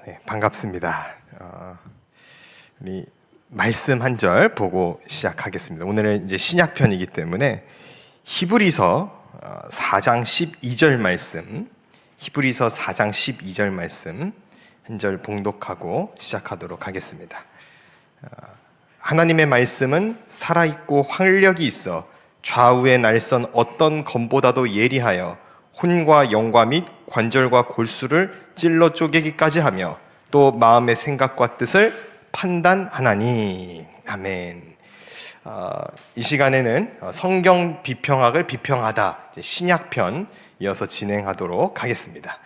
네, 반갑습니다. 우리 말씀 한 절 보고 시작하겠습니다. 오늘은 이제 신약편이기 때문에 히브리서 4장 12절 말씀, 히브리서 4장 12절 말씀 한 절 봉독하고 시작하도록 하겠습니다. 하나님의 말씀은 살아있고 활력이 있어 좌우의 날선 어떤 검보다도 예리하여 혼과 영과 및 관절과 골수를 찔러 쪼개기까지 하며 또 마음의 생각과 뜻을 판단하나니. 아멘. 이 시간에는 성경 비평학을 비평하다 신약편 이어서 진행하도록 하겠습니다.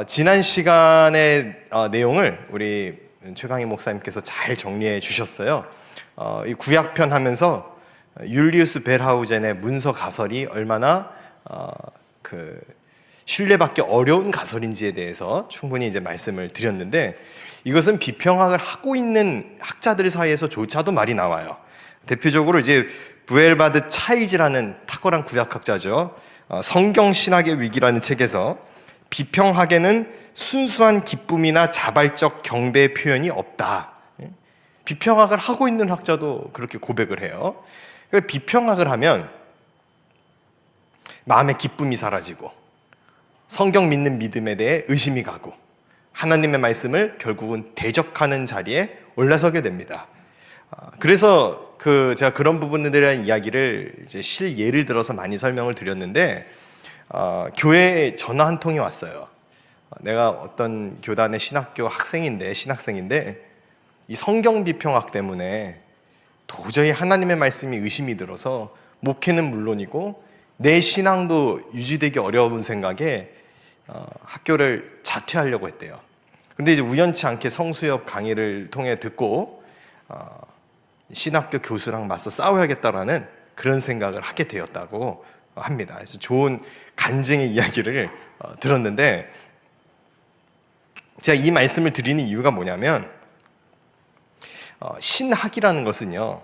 지난 시간의 내용을 우리 최강희 목사님께서 잘 정리해 주셨어요. 이 구약편 하면서 율리우스 벨하우젠의 문서 가설이 얼마나 신뢰받기 어려운 가설인지에 대해서 충분히 이제 말씀을 드렸는데, 이것은 비평학을 하고 있는 학자들 사이에서조차도 말이 나와요. 대표적으로 이제 부엘바드 차일즈라는 탁월한 구약학자죠. 성경 신학의 위기라는 책에서 비평학에는 순수한 기쁨이나 자발적 경배의 표현이 없다. 비평학을 하고 있는 학자도 그렇게 고백을 해요. 그러니까 비평학을 하면 마음의 기쁨이 사라지고 성경 믿는 믿음에 대해 의심이 가고 하나님의 말씀을 결국은 대적하는 자리에 올라서게 됩니다. 그래서 제가 그런 부분들에 대한 이야기를 이제 예를 들어서 많이 설명을 드렸는데, 교회에 전화 한 통이 왔어요. 내가 어떤 교단의 신학생인데 이 성경 비평학 때문에 도저히 하나님의 말씀이 의심이 들어서 목회는 물론이고 내 신앙도 유지되기 어려운 생각에 학교를 자퇴하려고 했대요. 그런데 이제 우연치 않게 성수협 강의를 통해 듣고 신학교 교수랑 맞서 싸워야겠다라는 그런 생각을 하게 되었다고 합니다. 그래서 좋은 간증의 이야기를 들었는데, 제가 이 말씀을 드리는 이유가 뭐냐면, 신학이라는 것은요,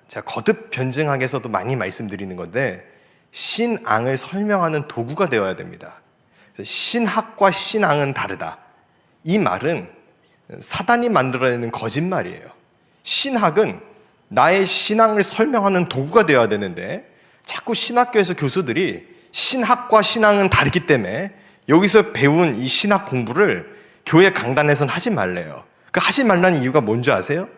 제가 거듭 변증학에서도 많이 말씀드리는 건데 신앙을 설명하는 도구가 되어야 됩니다. 신학과 신앙은 다르다. 이 말은 사단이 만들어내는 거짓말이에요. 신학은 나의 신앙을 설명하는 도구가 되어야 되는데 자꾸 신학교에서 교수들이 신학과 신앙은 다르기 때문에 여기서 배운 이 신학 공부를 교회 강단에서는 하지 말래요. 그 하지 말라는 이유가 뭔지 아세요?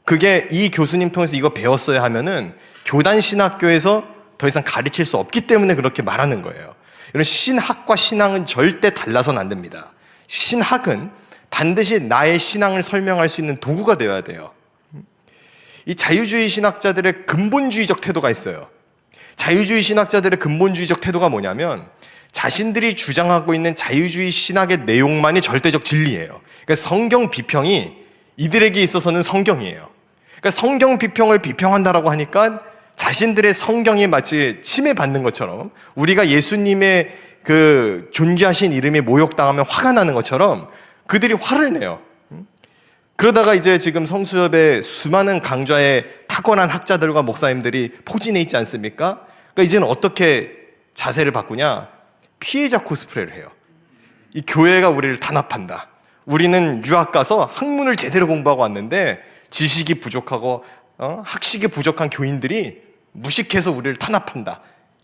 그게 이 교수님 통해서 이거 배웠어야 하면은 교단 신학교에서 더 이상 가르칠 수 없기 때문에 그렇게 말하는 거예요. 이런 신학과 신앙은 절대 달라서는 안 됩니다. 신학은 반드시 나의 신앙을 설명할 수 있는 도구가 되어야 돼요. 이 자유주의 신학자들의 근본주의적 태도가 있어요. 자유주의 신학자들의 근본주의적 태도가 뭐냐면 자신들이 주장하고 있는 자유주의 신학의 내용만이 절대적 진리예요. 그러니까 성경 비평이 이들에게 있어서는 성경이에요. 그러니까 성경 비평을 비평한다라고 하니까 자신들의 성경이 마치 침해받는 것처럼, 우리가 예수님의 그 존귀하신 이름이 모욕당하면 화가 나는 것처럼 그들이 화를 내요. 그러다가 이제 지금 성수협의 수많은 강좌에 탁월한 학자들과 목사님들이 포진해 있지 않습니까? 그러니까 이제는 어떻게 자세를 바꾸냐? 피해자 코스프레를 해요. 이 교회가 우리를 단합한다. 우리는 유학 가서 학문을 제대로 공부하고 왔는데 지식이 부족하고 학식이 부족한 교인들이 무식해서 우리를 탄압한다.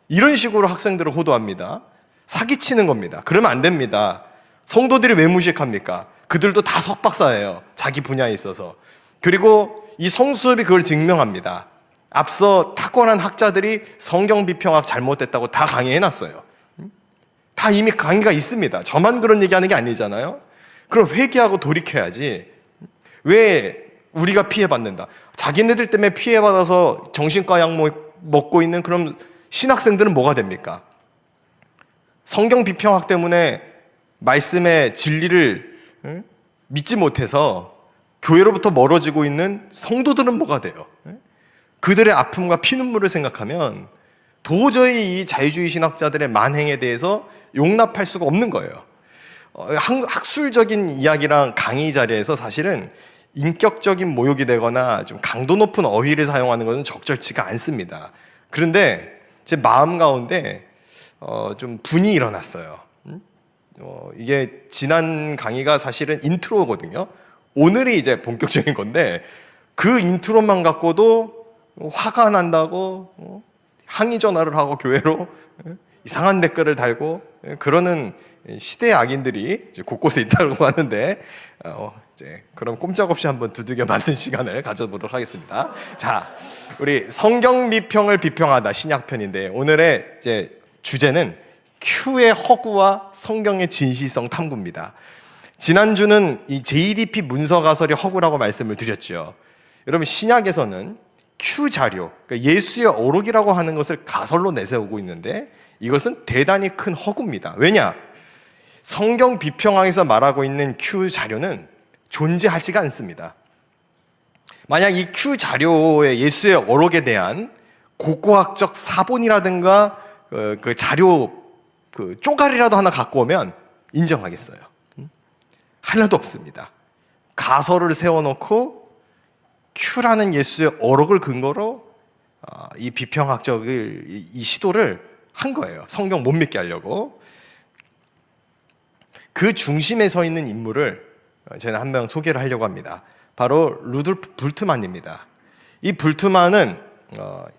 이런 식으로 학생들을 호도합니다. 사기치는 겁니다. 그러면 안 됩니다. 성도들이 왜 무식합니까? 그들도 다 석박사예요. 자기 분야에 있어서. 그리고 이 성수협이 그걸 증명합니다. 앞서 탁월한 학자들이 성경 비평학 잘못됐다고 다 강의해놨어요. 다 이미 강의가 있습니다. 저만 그런 얘기하는 게 아니잖아요. 그럼 회개하고 돌이켜야지. 왜 우리가 피해받는다? 자기네들 때문에 피해받아서 정신과 약 먹고 있는 그런 신학생들은 뭐가 됩니까? 성경 비평학 때문에 말씀의 진리를 믿지 못해서 교회로부터 멀어지고 있는 성도들은 뭐가 돼요? 그들의 아픔과 피눈물을 생각하면 도저히 이 자유주의 신학자들의 만행에 대해서 용납할 수가 없는 거예요. 학술적인 이야기랑 강의 자리에서 사실은 인격적인 모욕이 되거나 좀 강도 높은 어휘를 사용하는 것은 적절치가 않습니다. 그런데 제 마음 가운데 좀 분이 일어났어요. 이게 지난 강의가 사실은 인트로거든요. 오늘이 이제 본격적인 건데 그 인트로만 갖고도 화가 난다고 항의 전화를 하고 교회로 이상한 댓글을 달고 그러는 시대의 악인들이 이제 곳곳에 있다고 하는데 이제 그럼 꼼짝없이 한번 두들겨 맞는 시간을 가져보도록 하겠습니다. 자, 우리 성경 미평을 비평하다 신약편인데 오늘의 이제 주제는 Q의 허구와 성경의 진실성 탐구입니다. 지난주는 이 JDP 문서 가설이 허구라고 말씀을 드렸죠. 여러분 신약에서는 Q 자료, 그러니까 예수의 어록이라고 하는 것을 가설로 내세우고 있는데 이것은 대단히 큰 허구입니다. 왜냐? 성경 비평학에서 말하고 있는 Q 자료는 존재하지가 않습니다. 만약 이 Q 자료의 예수의 어록에 대한 고고학적 사본이라든가 그 자료 그 쪼가리라도 하나 갖고 오면 인정하겠어요. 하나도 없습니다. 가설을 세워놓고 Q라는 예수의 어록을 근거로 이 비평학적을 이 시도를 한 거예요. 성경 못 믿게 하려고. 그 중심에 서 있는 인물을 저는 한 명 소개를 하려고 합니다. 바로 루돌프 불트만입니다. 이 불트만은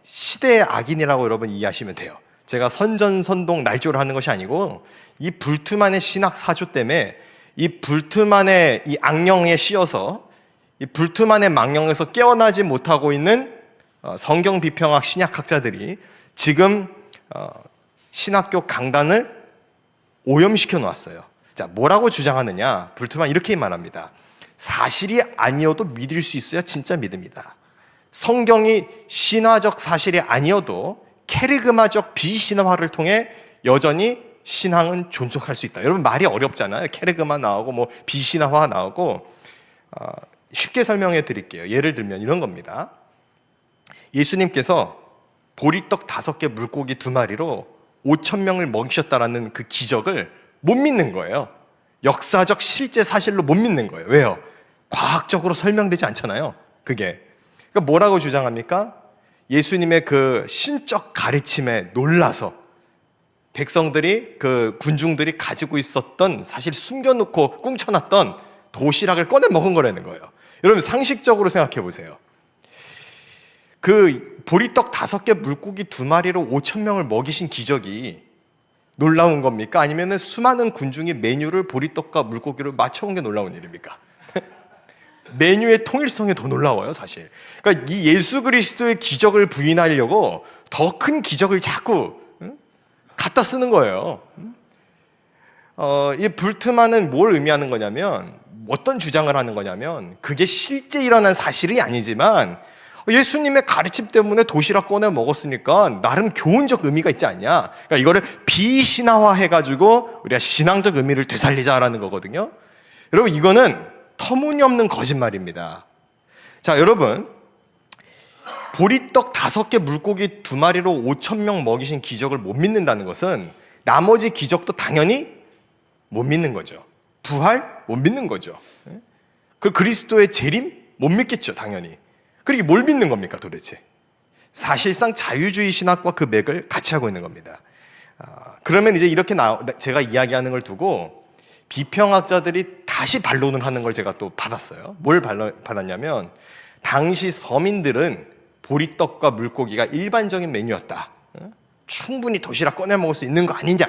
시대의 악인이라고 여러분 이해하시면 돼요. 제가 선전선동 날조를 하는 것이 아니고 이 불트만의 신학 사조 때문에 이 불트만의 이 악령에 씌어서 이 불트만의 망령에서 깨어나지 못하고 있는 성경 비평학 신약학자들이 지금 신학교 강단을 오염시켜 놓았어요. 자, 뭐라고 주장하느냐? 불트만 이렇게 말합니다. 사실이 아니어도 믿을 수 있어야 진짜 믿음이다. 성경이 신화적 사실이 아니어도 케르그마적 비신화를 통해 여전히 신앙은 존속할 수 있다. 여러분 말이 어렵잖아요. 케르그마 나오고 뭐 비신화 나오고 쉽게 설명해 드릴게요. 예를 들면 이런 겁니다. 예수님께서 보리떡 5개 물고기 2마리로 5,000명을 먹이셨다라는 그 기적을 못 믿는 거예요. 역사적 실제 사실로 못 믿는 거예요. 왜요? 과학적으로 설명되지 않잖아요. 그게. 그러니까 뭐라고 주장합니까? 예수님의 그 신적 가르침에 놀라서 백성들이 그 군중들이 가지고 있었던 사실 숨겨놓고 꿍쳐놨던 도시락을 꺼내 먹은 거라는 거예요. 여러분 상식적으로 생각해 보세요. 그 보리떡 5개 물고기 2마리로 5,000명을 먹이신 기적이 놀라운 겁니까? 아니면 수많은 군중이 메뉴를 보리떡과 물고기로 맞춰온 게 놀라운 일입니까? 메뉴의 통일성이 더 놀라워요, 사실. 그러니까 이 예수 그리스도의 기적을 부인하려고 더 큰 기적을 자꾸 갖다 쓰는 거예요. 이 불트만은 뭘 의미하는 거냐면 어떤 주장을 하는 거냐면 그게 실제 일어난 사실이 아니지만 예수님의 가르침 때문에 도시락 꺼내 먹었으니까 나름 교훈적 의미가 있지 않냐. 그러니까 이거를 비신화화해가지고 우리가 신앙적 의미를 되살리자라는 거거든요. 여러분 이거는 터무니없는 거짓말입니다. 자, 여러분 보리떡 5개 물고기 2마리로 5,000명 먹이신 기적을 못 믿는다는 것은 나머지 기적도 당연히 못 믿는 거죠. 부활 못 믿는 거죠. 그 그리스도의 재림 못 믿겠죠, 당연히. 그리고 뭘 믿는 겁니까, 도대체? 사실상 자유주의 신학과 그 맥을 같이 하고 있는 겁니다. 그러면 이제 이렇게 제가 이야기하는 걸 두고 비평학자들이 다시 반론을 하는 걸 제가 또 받았어요. 뭘 받았냐면 당시 서민들은 보리떡과 물고기가 일반적인 메뉴였다. 충분히 도시락 꺼내 먹을 수 있는 거 아니냐?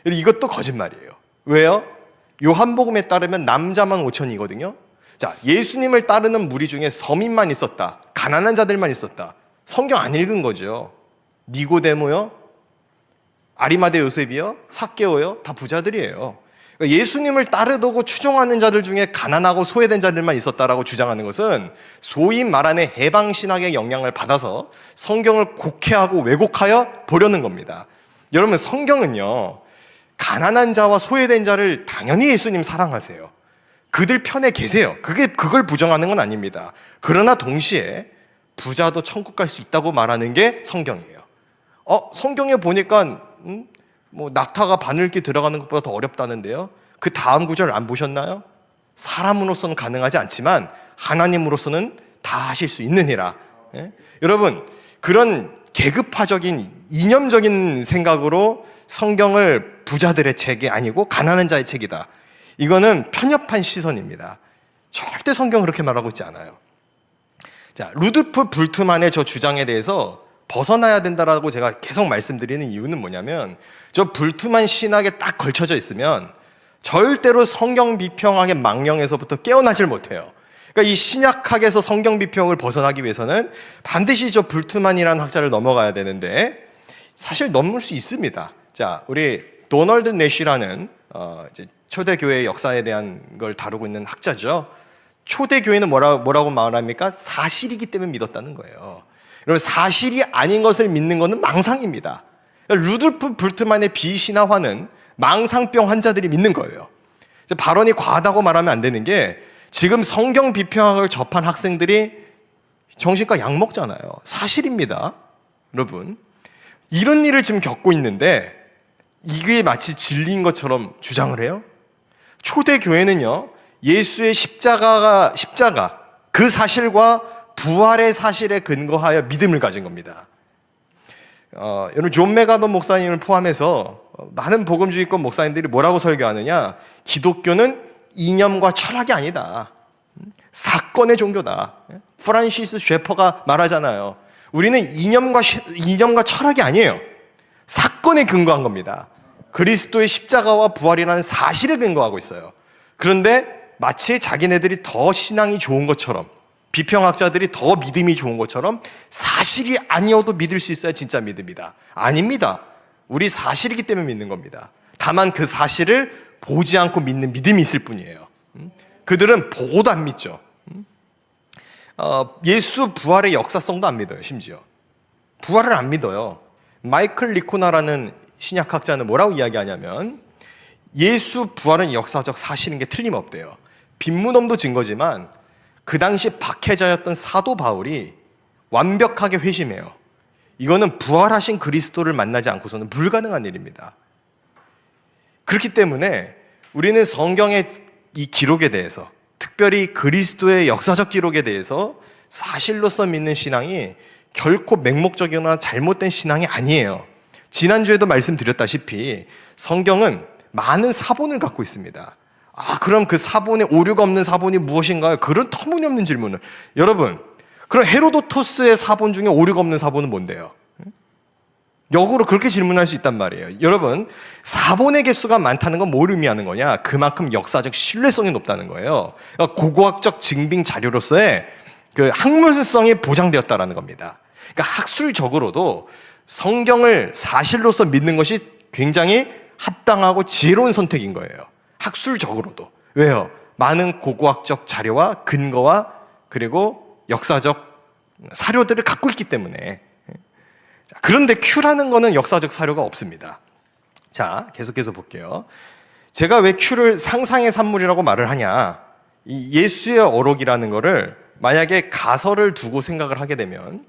이것도 거짓말이에요. 왜요? 요한복음에 따르면 남자만 5천이거든요. 자, 예수님을 따르는 무리 중에 서민만 있었다. 가난한 자들만 있었다. 성경 안 읽은 거죠. 니고데모요, 아리마대 요셉이요, 삭개오요, 다 부자들이에요. 그러니까 예수님을 따르고 추종하는 자들 중에 가난하고 소외된 자들만 있었다라고 주장하는 것은 소위 말하는 해방신학의 영향을 받아서 성경을 곡해하고 왜곡하여 보려는 겁니다. 여러분 성경은요, 가난한 자와 소외된 자를 당연히 예수님 사랑하세요. 그들 편에 계세요. 그걸 부정하는 건 아닙니다. 그러나 동시에 부자도 천국 갈 수 있다고 말하는 게 성경이에요. 성경에 보니까 뭐 낙타가 바늘기 들어가는 것보다 더 어렵다는데요. 그 다음 구절 안 보셨나요? 사람으로서는 가능하지 않지만 하나님으로서는 다 하실 수 있느니라. 예? 여러분 그런 계급화적인 이념적인 생각으로 성경을 부자들의 책이 아니고 가난한 자의 책이다. 이거는 편협한 시선입니다. 절대 성경은 그렇게 말하고 있지 않아요. 자, 루드프 불트만의 저 주장에 대해서 벗어나야 된다라고 제가 계속 말씀드리는 이유는 뭐냐면, 저 불트만 신학에 딱 걸쳐져 있으면 절대로 성경 비평학의 망령에서부터 깨어나질 못해요. 그러니까 이 신약학에서 성경 비평을 벗어나기 위해서는 반드시 저 불트만이라는 학자를 넘어가야 되는데, 사실 넘을 수 있습니다. 자, 우리 도널드 내시라는 이제 초대교회의 역사에 대한 걸 다루고 있는 학자죠. 초대교회는 뭐라고 말합니까? 사실이기 때문에 믿었다는 거예요. 여러분, 사실이 아닌 것을 믿는 것은 망상입니다. 루돌프 불트만의 비신화화는 망상병 환자들이 믿는 거예요. 발언이 과하다고 말하면 안 되는 게, 지금 성경 비평학을 접한 학생들이 정신과 약 먹잖아요. 사실입니다. 여러분, 이런 일을 지금 겪고 있는데 이게 마치 진리인 것처럼 주장을 해요. 초대교회는요, 예수의 십자가 그 사실과 부활의 사실에 근거하여 믿음을 가진 겁니다. 여러분, 존 메가더 목사님을 포함해서 많은 복음주의권 목사님들이 뭐라고 설교하느냐, 기독교는 이념과 철학이 아니다, 사건의 종교다. 프란시스 쉐퍼가 말하잖아요. 우리는 이념과 철학이 아니에요. 사건에 근거한 겁니다. 그리스도의 십자가와 부활이라는 사실에 근거하고 있어요. 그런데 마치 자기네들이 더 신앙이 좋은 것처럼, 비평학자들이 더 믿음이 좋은 것처럼 사실이 아니어도 믿을 수 있어야 진짜 믿음이다. 아닙니다. 우리 사실이기 때문에 믿는 겁니다. 다만 그 사실을 보지 않고 믿는 믿음이 있을 뿐이에요. 그들은 보고도 안 믿죠. 예수 부활의 역사성도 안 믿어요. 심지어 부활을 안 믿어요. 마이클 리코나라는 신약학자는 뭐라고 이야기하냐면, 예수 부활은 역사적 사실인 게 틀림없대요. 빈문엄도 증거지만 그 당시 박해자였던 사도 바울이 완벽하게 회심해요. 이거는 부활하신 그리스도를 만나지 않고서는 불가능한 일입니다. 그렇기 때문에 우리는 성경의 이 기록에 대해서, 특별히 그리스도의 역사적 기록에 대해서 사실로서 믿는 신앙이 결코 맹목적이거나 잘못된 신앙이 아니에요. 지난주에도 말씀드렸다시피 성경은 많은 사본을 갖고 있습니다. 그럼 그 사본에 오류가 없는 사본이 무엇인가요? 그런 터무니없는 질문을. 여러분, 그럼 헤로도토스의 사본 중에 오류가 없는 사본은 뭔데요? 역으로 그렇게 질문할 수 있단 말이에요. 여러분, 사본의 개수가 많다는 건 뭘 의미하는 거냐? 그만큼 역사적 신뢰성이 높다는 거예요. 그러니까 고고학적 증빙 자료로서의 그 학문성이 보장되었다라는 겁니다. 그러니까 학술적으로도 성경을 사실로서 믿는 것이 굉장히 합당하고 지혜로운 선택인 거예요. 학술적으로도. 왜요? 많은 고고학적 자료와 근거와 그리고 역사적 사료들을 갖고 있기 때문에. 그런데 Q라는 거는 역사적 사료가 없습니다. 자, 계속해서 볼게요. 제가 왜 Q를 상상의 산물이라고 말을 하냐? 이 예수의 어록이라는 거를 만약에 가설을 두고 생각을 하게 되면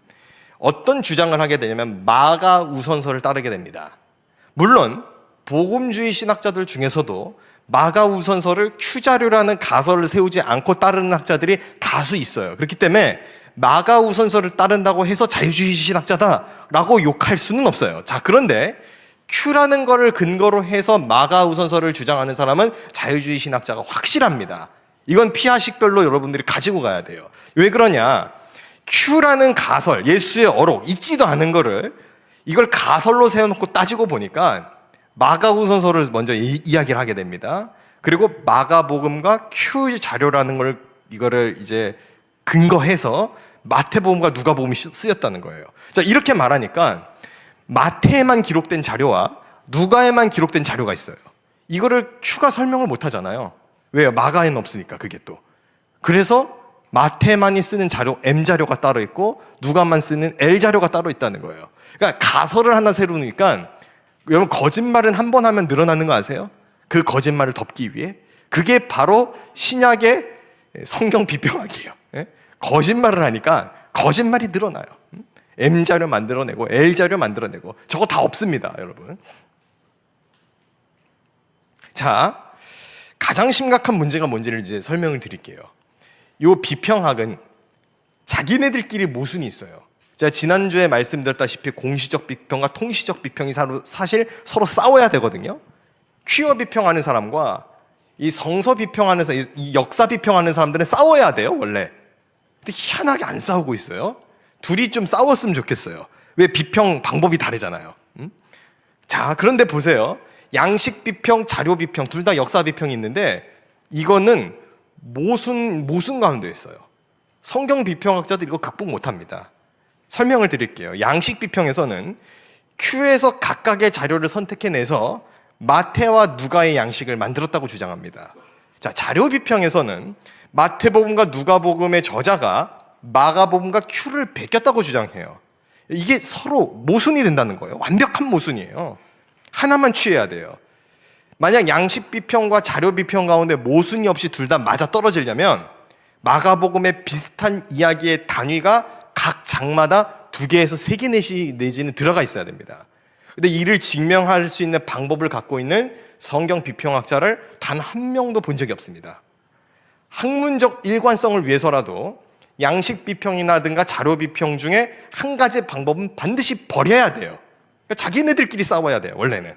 어떤 주장을 하게 되냐면 마가 우선서를 따르게 됩니다. 물론 복음주의 신학자들 중에서도 마가 우선서를 Q자료라는 가설을 세우지 않고 따르는 학자들이 다수 있어요. 그렇기 때문에 마가 우선서를 따른다고 해서 자유주의 신학자다라고 욕할 수는 없어요. 자, 그런데 Q라는 거를 근거로 해서 마가 우선서를 주장하는 사람은 자유주의 신학자가 확실합니다. 이건 피하식별로 여러분들이 가지고 가야 돼요. 왜 그러냐? Q라는 가설, 예수의 어록, 있지도 않은 거를 이걸 가설로 세워놓고 따지고 보니까 마가우선서를 먼저 이야기를 하게 됩니다. 그리고 마가복음과 Q 자료라는 걸 이거를 이제 근거해서 마태복음과 누가복음이 쓰였다는 거예요. 자, 이렇게 말하니까 마태에만 기록된 자료와 누가에만 기록된 자료가 있어요. 이거를 Q가 설명을 못 하잖아요. 왜요? 마가에는 없으니까 그게 또. 그래서 마태만이 쓰는 자료 M 자료가 따로 있고 누가만 쓰는 L 자료가 따로 있다는 거예요. 그러니까 가설을 하나 세우니까 여러분 거짓말은 한 번 하면 늘어나는 거 아세요? 그 거짓말을 덮기 위해 그게 바로 신약의 성경 비평학이에요. 거짓말을 하니까 거짓말이 늘어나요. M 자료 만들어내고 L 자료 만들어내고 저거 다 없습니다, 여러분. 자, 가장 심각한 문제가 뭔지를 이제 설명을 드릴게요. 이 비평학은 자기네들끼리 모순이 있어요. 제가 지난주에 말씀드렸다시피 공시적 비평과 통시적 비평이 사실 서로 싸워야 되거든요. 퀴어 비평하는 사람과 이 성서 비평하는 사람, 이 역사 비평하는 사람들은 싸워야 돼요, 원래. 근데 희한하게 안 싸우고 있어요. 둘이 좀 싸웠으면 좋겠어요. 왜? 비평 방법이 다르잖아요. 자, 그런데 보세요. 양식 비평, 자료 비평, 둘 다 역사 비평이 있는데 이거는 모순 가운데 있어요. 성경 비평학자들 이거 극복 못합니다. 설명을 드릴게요. 양식 비평에서는 큐에서 각각의 자료를 선택해내서 마태와 누가의 양식을 만들었다고 주장합니다. 자, 자료 비평에서는 마태복음과 누가복음의 저자가 마가복음과 큐를 베꼈다고 주장해요. 이게 서로 모순이 된다는 거예요. 완벽한 모순이에요. 하나만 취해야 돼요. 만약 양식 비평과 자료 비평 가운데 모순이 없이 둘 다 맞아 떨어지려면 마가복음의 비슷한 이야기의 단위가 각 장마다 2개에서 3개 내지는 들어가 있어야 됩니다. 근데 이를 증명할 수 있는 방법을 갖고 있는 성경 비평학자를 단 한 명도 본 적이 없습니다. 학문적 일관성을 위해서라도 양식 비평이라든가 자료 비평 중에 한 가지 방법은 반드시 버려야 돼요. 그러니까 자기네들끼리 싸워야 돼요, 원래는.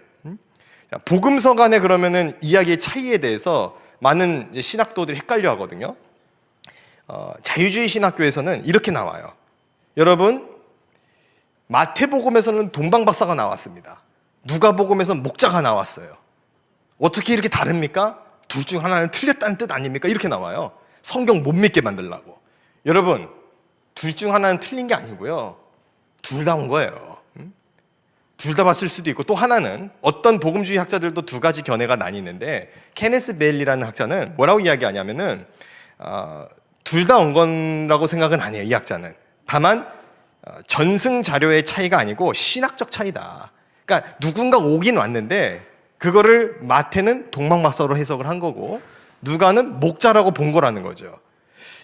복음서 간에 그러면은 이야기의 차이에 대해서 많은 이제 신학도들이 헷갈려 하거든요. 자유주의 신학교에서는 이렇게 나와요. 여러분, 마태복음에서는 동방박사가 나왔습니다. 누가복음에서는 목자가 나왔어요. 어떻게 이렇게 다릅니까? 둘 중 하나는 틀렸다는 뜻 아닙니까? 이렇게 나와요. 성경 못 믿게 만들려고. 여러분, 둘 중 하나는 틀린 게 아니고요. 둘 다 온 거예요. 둘 다 봤을 수도 있고, 또 하나는 어떤 복음주의 학자들도 2가지 견해가 나뉘는데 케네스 베일리라는 학자는 뭐라고 이야기하냐면은 둘 다 온 거라고 생각은 안 해요, 이 학자는. 다만 전승 자료의 차이가 아니고 신학적 차이다. 그러니까 누군가 오긴 왔는데 그거를 마태는 동방박사로 해석을 한 거고 누가는 목자라고 본 거라는 거죠.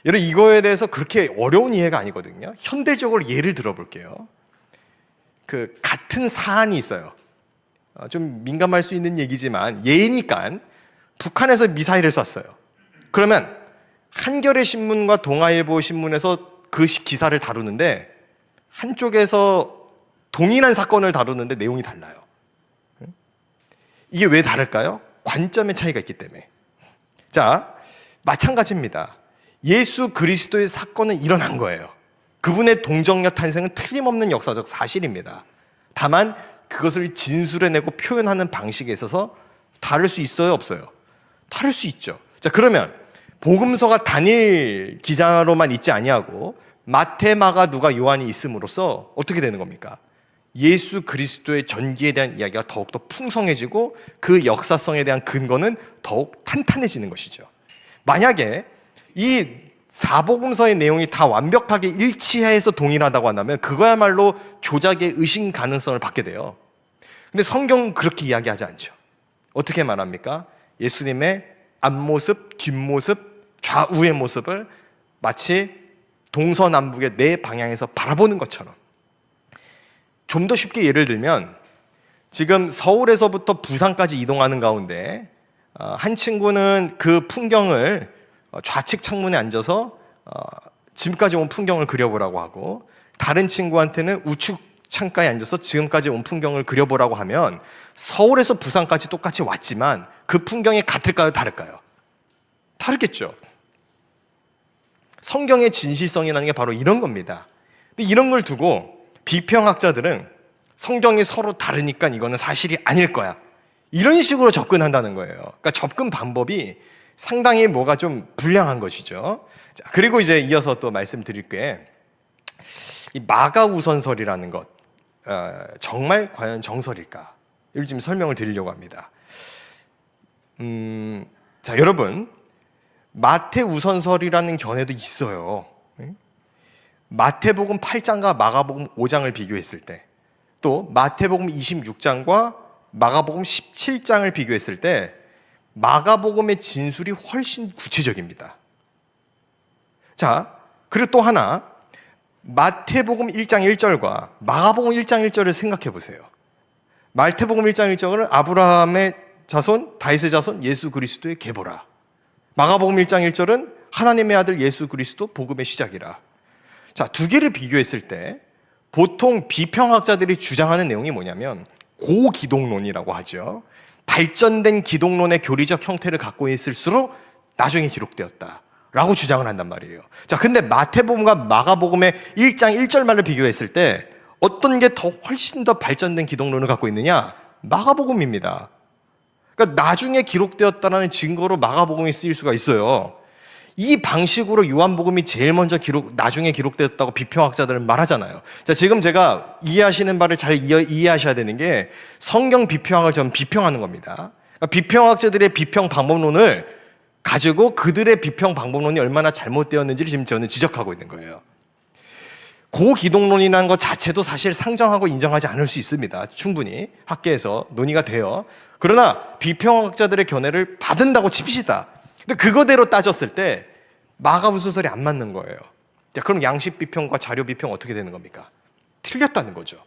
여러분, 이거에 대해서 그렇게 어려운 이해가 아니거든요. 현대적으로 예를 들어볼게요. 그 같은 사안이 있어요. 좀 민감할 수 있는 얘기지만 예니까 북한에서 미사일을 쐈어요. 그러면 한겨레 신문과 동아일보 신문에서 그 기사를 다루는데 한쪽에서 동일한 사건을 다루는데 내용이 달라요. 이게 왜 다를까요? 관점의 차이가 있기 때문에. 자, 마찬가지입니다. 예수 그리스도의 사건은 일어난 거예요. 그분의 동정녀 탄생은 틀림없는 역사적 사실입니다. 다만 그것을 진술해내고 표현하는 방식에 있어서 다를 수 있어요, 없어요? 다를 수 있죠. 자, 그러면 복음서가 단일 기자로만 있지 아니하고 마태, 마가, 누가, 요한이 있음으로써 어떻게 되는 겁니까? 예수 그리스도의 전기에 대한 이야기가 더욱더 풍성해지고 그 역사성에 대한 근거는 더욱 탄탄해지는 것이죠. 만약에 이 사복음서의 내용이 다 완벽하게 일치해서 동일하다고 한다면 그거야말로 조작의 의심 가능성을 받게 돼요. 근데 성경은 그렇게 이야기하지 않죠. 어떻게 말합니까? 예수님의 앞모습, 뒷모습, 좌우의 모습을 마치 동서남북의 4방향에서 바라보는 것처럼. 좀 더 쉽게 예를 들면 지금 서울에서부터 부산까지 이동하는 가운데 한 친구는 그 풍경을 좌측 창문에 앉아서 지금까지 온 풍경을 그려보라고 하고 다른 친구한테는 우측 창가에 앉아서 지금까지 온 풍경을 그려보라고 하면 서울에서 부산까지 똑같이 왔지만 그 풍경이 같을까요? 다를까요? 다르겠죠. 성경의 진실성이라는 게 바로 이런 겁니다. 근데 이런 걸 두고 비평학자들은 성경이 서로 다르니까 이거는 사실이 아닐 거야. 이런 식으로 접근한다는 거예요. 그러니까 접근 방법이 상당히 뭐가 좀 불량한 것이죠. 자, 그리고 이제 이어서 또 말씀드릴 게 이 마가우선설이라는 것 정말 과연 정설일까? 이걸 지금 설명을 드리려고 합니다. 자, 여러분, 마태우선설이라는 견해도 있어요. 마태복음 8장과 마가복음 5장을 비교했을 때, 또 마태복음 26장과 마가복음 17장을 비교했을 때 마가복음의 진술이 훨씬 구체적입니다. 자, 그리고 또 하나, 마태복음 1장 1절과 마가복음 1장 1절을 생각해 보세요. 마태복음 1장 1절은 아브라함의 자손, 다윗의 자손, 예수 그리스도의 계보라. 마가복음 1장 1절은 하나님의 아들 예수 그리스도 복음의 시작이라. 자, 2개를 비교했을 때 보통 비평학자들이 주장하는 내용이 뭐냐면 고기독론이라고 하죠. 발전된 기독론의 교리적 형태를 갖고 있을수록 나중에 기록되었다라고 주장을 한단 말이에요. 자, 근데 마태복음과 마가복음의 1장 1절 말을 비교했을 때 어떤 게 더 훨씬 더 발전된 기독론을 갖고 있느냐? 마가복음입니다. 그러니까 나중에 기록되었다는 증거로 마가복음이 쓰일 수가 있어요. 이 방식으로 요한복음이 제일 먼저 나중에 기록되었다고 비평학자들은 말하잖아요. 자, 지금 제가 이해하시는 바를 잘 이해하셔야 되는 게 성경 비평학을 전 비평하는 겁니다. 그러니까 비평학자들의 비평 방법론을 가지고 그들의 비평 방법론이 얼마나 잘못되었는지를 지금 저는 지적하고 있는 거예요. 고기독론이라는 것 자체도 사실 상정하고 인정하지 않을 수 있습니다. 충분히 학계에서 논의가 돼요. 그러나 비평학자들의 견해를 받은다고 칩시다. 근데 그거대로 따졌을 때 마가우선설이 안 맞는 거예요. 자, 그럼 양식 비평과 자료 비평 어떻게 되는 겁니까? 틀렸다는 거죠.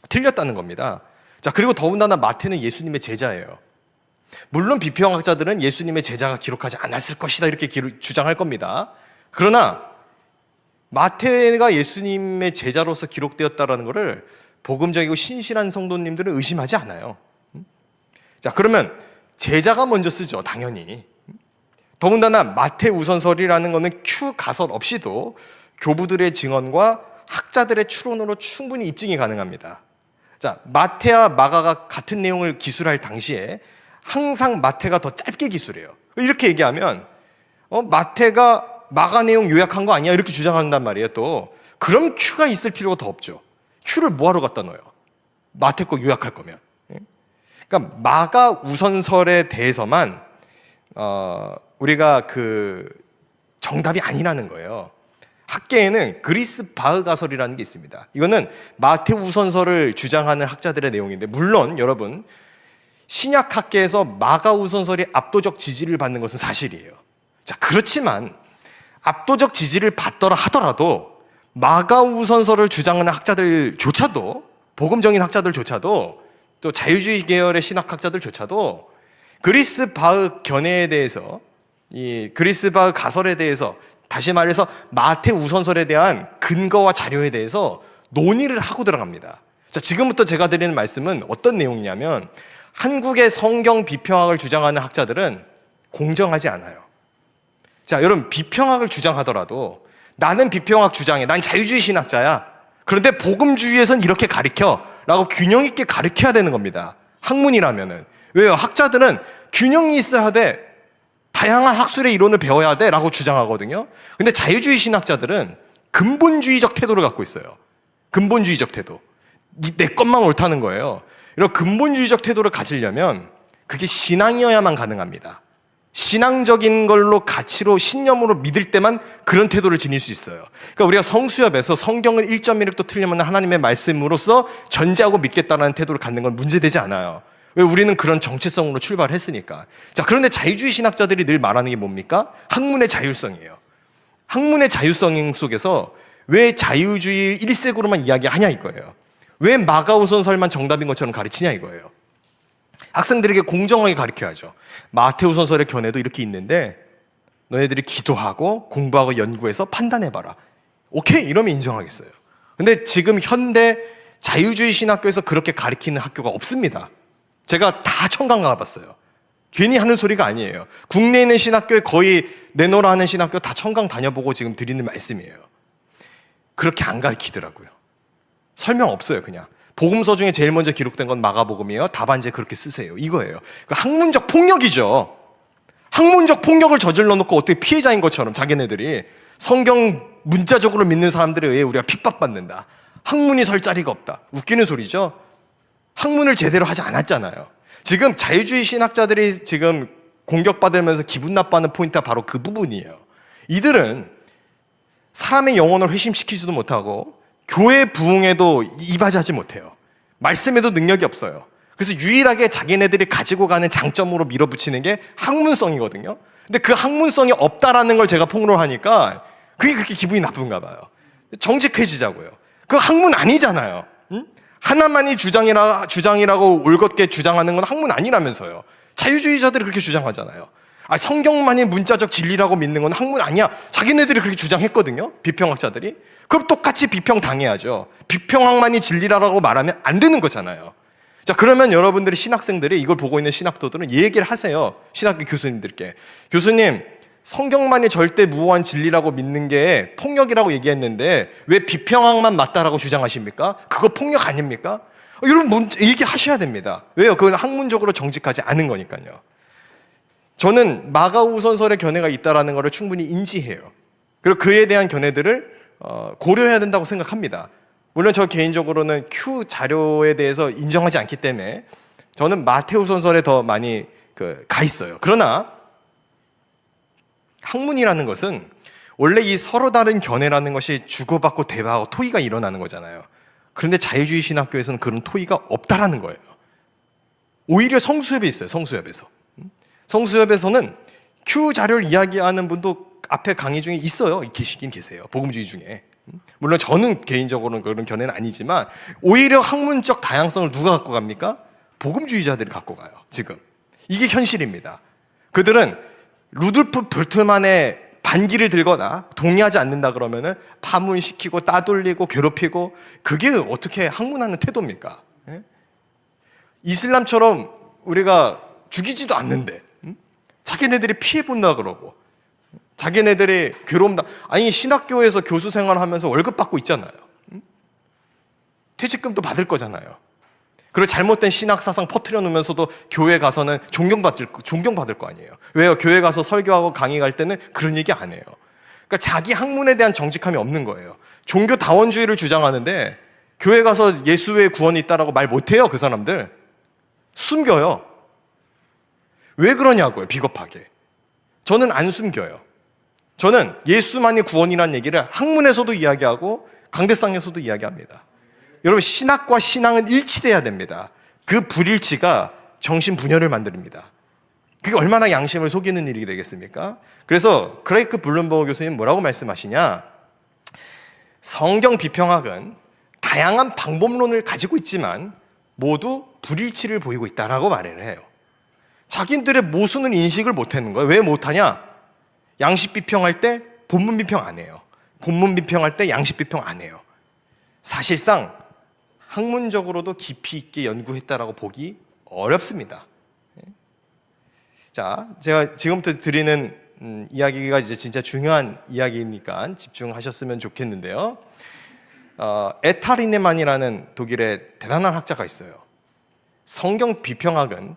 틀렸다는 겁니다. 자, 그리고 더군다나 마태는 예수님의 제자예요. 물론 비평학자들은 예수님의 제자가 기록하지 않았을 것이다 이렇게 주장할 겁니다. 그러나 마태가 예수님의 제자로서 기록되었다는 것을 복음적이고 신실한 성도님들은 의심하지 않아요. 자, 그러면 제자가 먼저 쓰죠, 당연히. 더군다나 마태 우선설이라는 것은 큐 가설 없이도 교부들의 증언과 학자들의 추론으로 충분히 입증이 가능합니다. 자, 마태와 마가가 같은 내용을 기술할 당시에 항상 마태가 더 짧게 기술해요. 이렇게 얘기하면 마태가 마가 내용 요약한 거 아니야? 이렇게 주장한단 말이에요. 또 그럼 큐가 있을 필요가 더 없죠. 큐를 뭐하러 갖다 넣어요? 마태 거 요약할 거면. 그러니까 마가 우선설에 대해서만 우리가 그 정답이 아니라는 거예요. 학계에는 그리스 바흐 가설이라는 게 있습니다. 이거는 마태 우선설을 주장하는 학자들의 내용인데, 물론 여러분 신약 학계에서 마가 우선설이 압도적 지지를 받는 것은 사실이에요. 자, 그렇지만 압도적 지지를 받더라 하더라도 마가 우선설을 주장하는 학자들조차도, 복음적인 학자들조차도, 또 자유주의 계열의 신학학자들조차도 그리스 바흐 견해에 대해서, 이 그리스 바흐 가설에 대해서, 다시 말해서 마태 우선설에 대한 근거와 자료에 대해서 논의를 하고 들어갑니다. 자, 지금부터 제가 드리는 말씀은 어떤 내용이냐면, 한국의 성경 비평학을 주장하는 학자들은 공정하지 않아요. 자, 여러분, 비평학을 주장하더라도 나는 비평학 주장해, 난 자유주의 신학자야, 그런데 복음주의에선 이렇게 가르쳐 라고 균형 있게 가르쳐야 되는 겁니다. 학문이라면은. 왜요? 학자들은 균형이 있어야 돼, 다양한 학술의 이론을 배워야 돼 라고 주장하거든요. 근데 자유주의 신학자들은 근본주의적 태도를 갖고 있어요. 근본주의적 태도. 내 것만 옳다는 거예요. 이런 근본주의적 태도를 가지려면 그게 신앙이어야만 가능합니다. 신앙적인 걸로, 가치로, 신념으로 믿을 때만 그런 태도를 지닐 수 있어요. 그러니까 우리가 성수협에서 성경을 1.1획도 틀리면 하나님의 말씀으로서 전제하고 믿겠다는 태도를 갖는 건 문제되지 않아요. 왜? 우리는 그런 정체성으로 출발했으니까. 자, 그런데 자유주의 신학자들이 늘 말하는 게 뭡니까? 학문의 자율성이에요. 학문의 자율성 속에서 왜 자유주의 1색으로만 이야기하냐 이거예요. 왜 마가우선설만 정답인 것처럼 가르치냐 이거예요. 학생들에게 공정하게 가르쳐야죠. 마태우선설의 견해도 이렇게 있는데 너희들이 기도하고 공부하고 연구해서 판단해봐라. 오케이, 이러면 인정하겠어요. 근데 지금 현대 자유주의 신학교에서 그렇게 가르치는 학교가 없습니다. 제가 다 청강 가봤어요. 괜히 하는 소리가 아니에요. 국내에 있는 신학교에 거의 내놓으라 하는 신학교 다 청강 다녀보고 지금 드리는 말씀이에요. 그렇게 안 가르치더라고요. 설명 없어요. 그냥 복음서 중에 제일 먼저 기록된 건 마가복음이에요. 답안지에 그렇게 쓰세요. 이거예요. 그 학문적 폭력이죠. 학문적 폭력을 저질러 놓고 어떻게 피해자인 것처럼 자기네들이 성경 문자적으로 믿는 사람들에 의해 우리가 핍박받는다, 학문이 설 자리가 없다. 웃기는 소리죠. 학문을 제대로 하지 않았잖아요. 지금 자유주의 신학자들이 지금 공격받으면서 기분 나빠하는 포인트가 바로 그 부분이에요. 이들은 사람의 영혼을 회심시키지도 못하고 교회 부흥에도 이바지하지 못해요. 말씀에도 능력이 없어요. 그래서 유일하게 자기네들이 가지고 가는 장점으로 밀어붙이는 게 학문성이거든요. 근데 그 학문성이 없다라는 걸 제가 폭로하니까 그게 그렇게 기분이 나쁜가 봐요. 정직해지자고요. 그 학문 아니잖아요. 응? 하나만이 주장이라고 올곧게 주장하는 건 학문 아니라면서요. 자유주의자들이 그렇게 주장하잖아요. 성경만이 문자적 진리라고 믿는 건 학문 아니야. 자기네들이 그렇게 주장했거든요. 비평학자들이. 그럼 똑같이 비평당해야죠. 비평학만이 진리라고 말하면 안 되는 거잖아요. 자, 그러면 여러분들이 신학생들이 이걸 보고 있는 신학도들은 얘기를 하세요. 신학교 교수님들께. 교수님, 성경만이 절대 무한 진리라고 믿는 게 폭력이라고 얘기했는데 왜 비평학만 맞다라고 주장하십니까? 그거 폭력 아닙니까? 여러분 얘기하셔야 됩니다. 왜요? 그건 학문적으로 정직하지 않은 거니까요. 저는 마가우선설의 견해가 있다라는 것을 충분히 인지해요. 그리고 그에 대한 견해들을 고려해야 된다고 생각합니다. 물론 저 개인적으로는 Q 자료에 대해서 인정하지 않기 때문에 저는 마테우선설에 더 많이 가 있어요. 그러나 학문이라는 것은 원래 이 서로 다른 견해라는 것이 주고받고 대화하고 토의가 일어나는 거잖아요. 그런데 자유주의 신학교에서는 그런 토의가 없다라는 거예요. 오히려 성수협에 있어요. 성수협에서. 성수협에서는 Q 자료를 이야기하는 분도 앞에 강의 중에 있어요. 계시긴 계세요. 복음주의 중에. 물론 저는 개인적으로는 그런 견해는 아니지만 오히려 학문적 다양성을 누가 갖고 갑니까? 복음주의자들이 갖고 가요. 지금. 이게 현실입니다. 그들은 루돌프 볼트만의 반기를 들거나 동의하지 않는다 그러면은 파문시키고 따돌리고 괴롭히고 그게 어떻게 학문하는 태도입니까? 이슬람처럼 우리가 죽이지도 않는데 자기네들이 피해본다 그러고 자기네들이 괴로움다. 아니 신학교에서 교수 생활하면서 월급 받고 있잖아요. 퇴직금도 받을 거잖아요. 그리고 잘못된 신학 사상 퍼뜨려 놓으면서도 교회 가서는 존경받을 거 아니에요. 왜요? 교회 가서 설교하고 강의 갈 때는 그런 얘기 안 해요. 그러니까 자기 학문에 대한 정직함이 없는 거예요. 종교 다원주의를 주장하는데 교회 가서 예수의 구원이 있다라고 말 못해요. 그 사람들 숨겨요. 왜 그러냐고요. 비겁하게. 저는 안 숨겨요. 저는 예수만이 구원이라는 얘기를 학문에서도 이야기하고 강대상에서도 이야기합니다. 여러분 신학과 신앙은 일치돼야 됩니다. 그 불일치가 정신분열을 만듭니다. 그게 얼마나 양심을 속이는 일이 되겠습니까? 그래서 크레이크 블룸버그 교수님 뭐라고 말씀하시냐? 성경 비평학은 다양한 방법론을 가지고 있지만 모두 불일치를 보이고 있다라고 말을 해요. 자기들의 모순은 인식을 못하는 거예요. 왜 못하냐? 양식 비평할 때 본문 비평 안 해요. 본문 비평할 때 양식 비평 안 해요. 사실상 학문적으로도 깊이 있게 연구했다라고 보기 어렵습니다. 자, 제가 지금부터 드리는 이야기가 이제 진짜 중요한 이야기니까 집중하셨으면 좋겠는데요. 에타리네만이라는 독일의 대단한 학자가 있어요. 성경 비평학은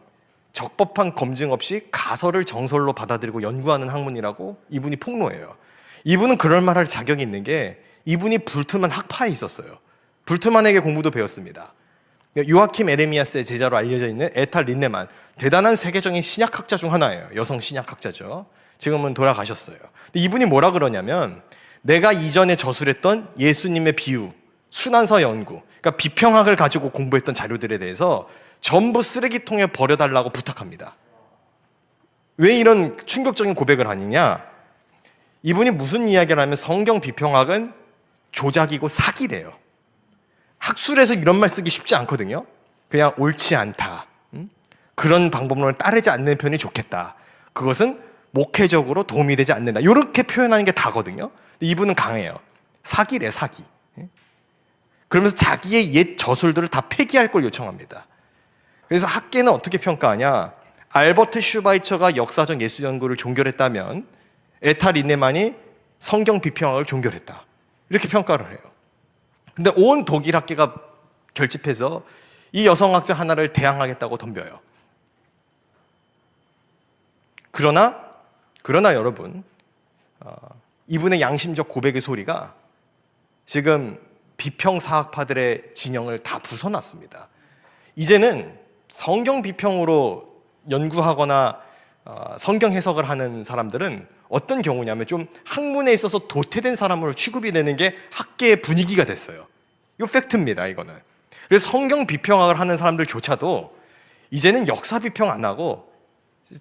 적법한 검증 없이 가설을 정설로 받아들이고 연구하는 학문이라고 이분이 폭로해요. 이분은 그럴 말할 자격이 있는 게 이분이 불트만 학파에 있었어요. 불트만에게 공부도 배웠습니다. 요아킴 에레미야스의 제자로 알려져 있는 에탈 린네만, 대단한 세계적인 신약학자 중 하나예요. 여성 신약학자죠. 지금은 돌아가셨어요. 근데 이분이 뭐라 그러냐면 내가 이전에 저술했던 예수님의 비유, 순환서 연구, 그러니까 비평학을 가지고 공부했던 자료들에 대해서 전부 쓰레기통에 버려달라고 부탁합니다. 왜 이런 충격적인 고백을 하느냐? 이분이 무슨 이야기를 하면 성경 비평학은 조작이고 사기래요. 학술에서 이런 말 쓰기 쉽지 않거든요. 그냥 옳지 않다. 그런 방법론을 따르지 않는 편이 좋겠다. 그것은 목회적으로 도움이 되지 않는다. 이렇게 표현하는 게 다거든요. 이분은 강해요. 사기래, 사기. 그러면서 자기의 옛 저술들을 다 폐기할 걸 요청합니다. 그래서 학계는 어떻게 평가하냐? 알버트 슈바이처가 역사적 예수 연구를 종결했다면 에타 린네만이 성경 비평학을 종결했다. 이렇게 평가를 해요. 근데 온 독일 학계가 결집해서 이 여성학자 하나를 대항하겠다고 덤벼요. 그러나 여러분, 이분의 양심적 고백의 소리가 지금 비평사학파들의 진영을 다 부숴놨습니다. 이제는 성경 비평으로 연구하거나 성경 해석을 하는 사람들은 어떤 경우냐면 좀 학문에 있어서 도태된 사람으로 취급이 되는 게 학계의 분위기가 됐어요. 이거 팩트입니다, 이거는. 그래서 성경 비평학을 하는 사람들조차도 이제는 역사 비평 안 하고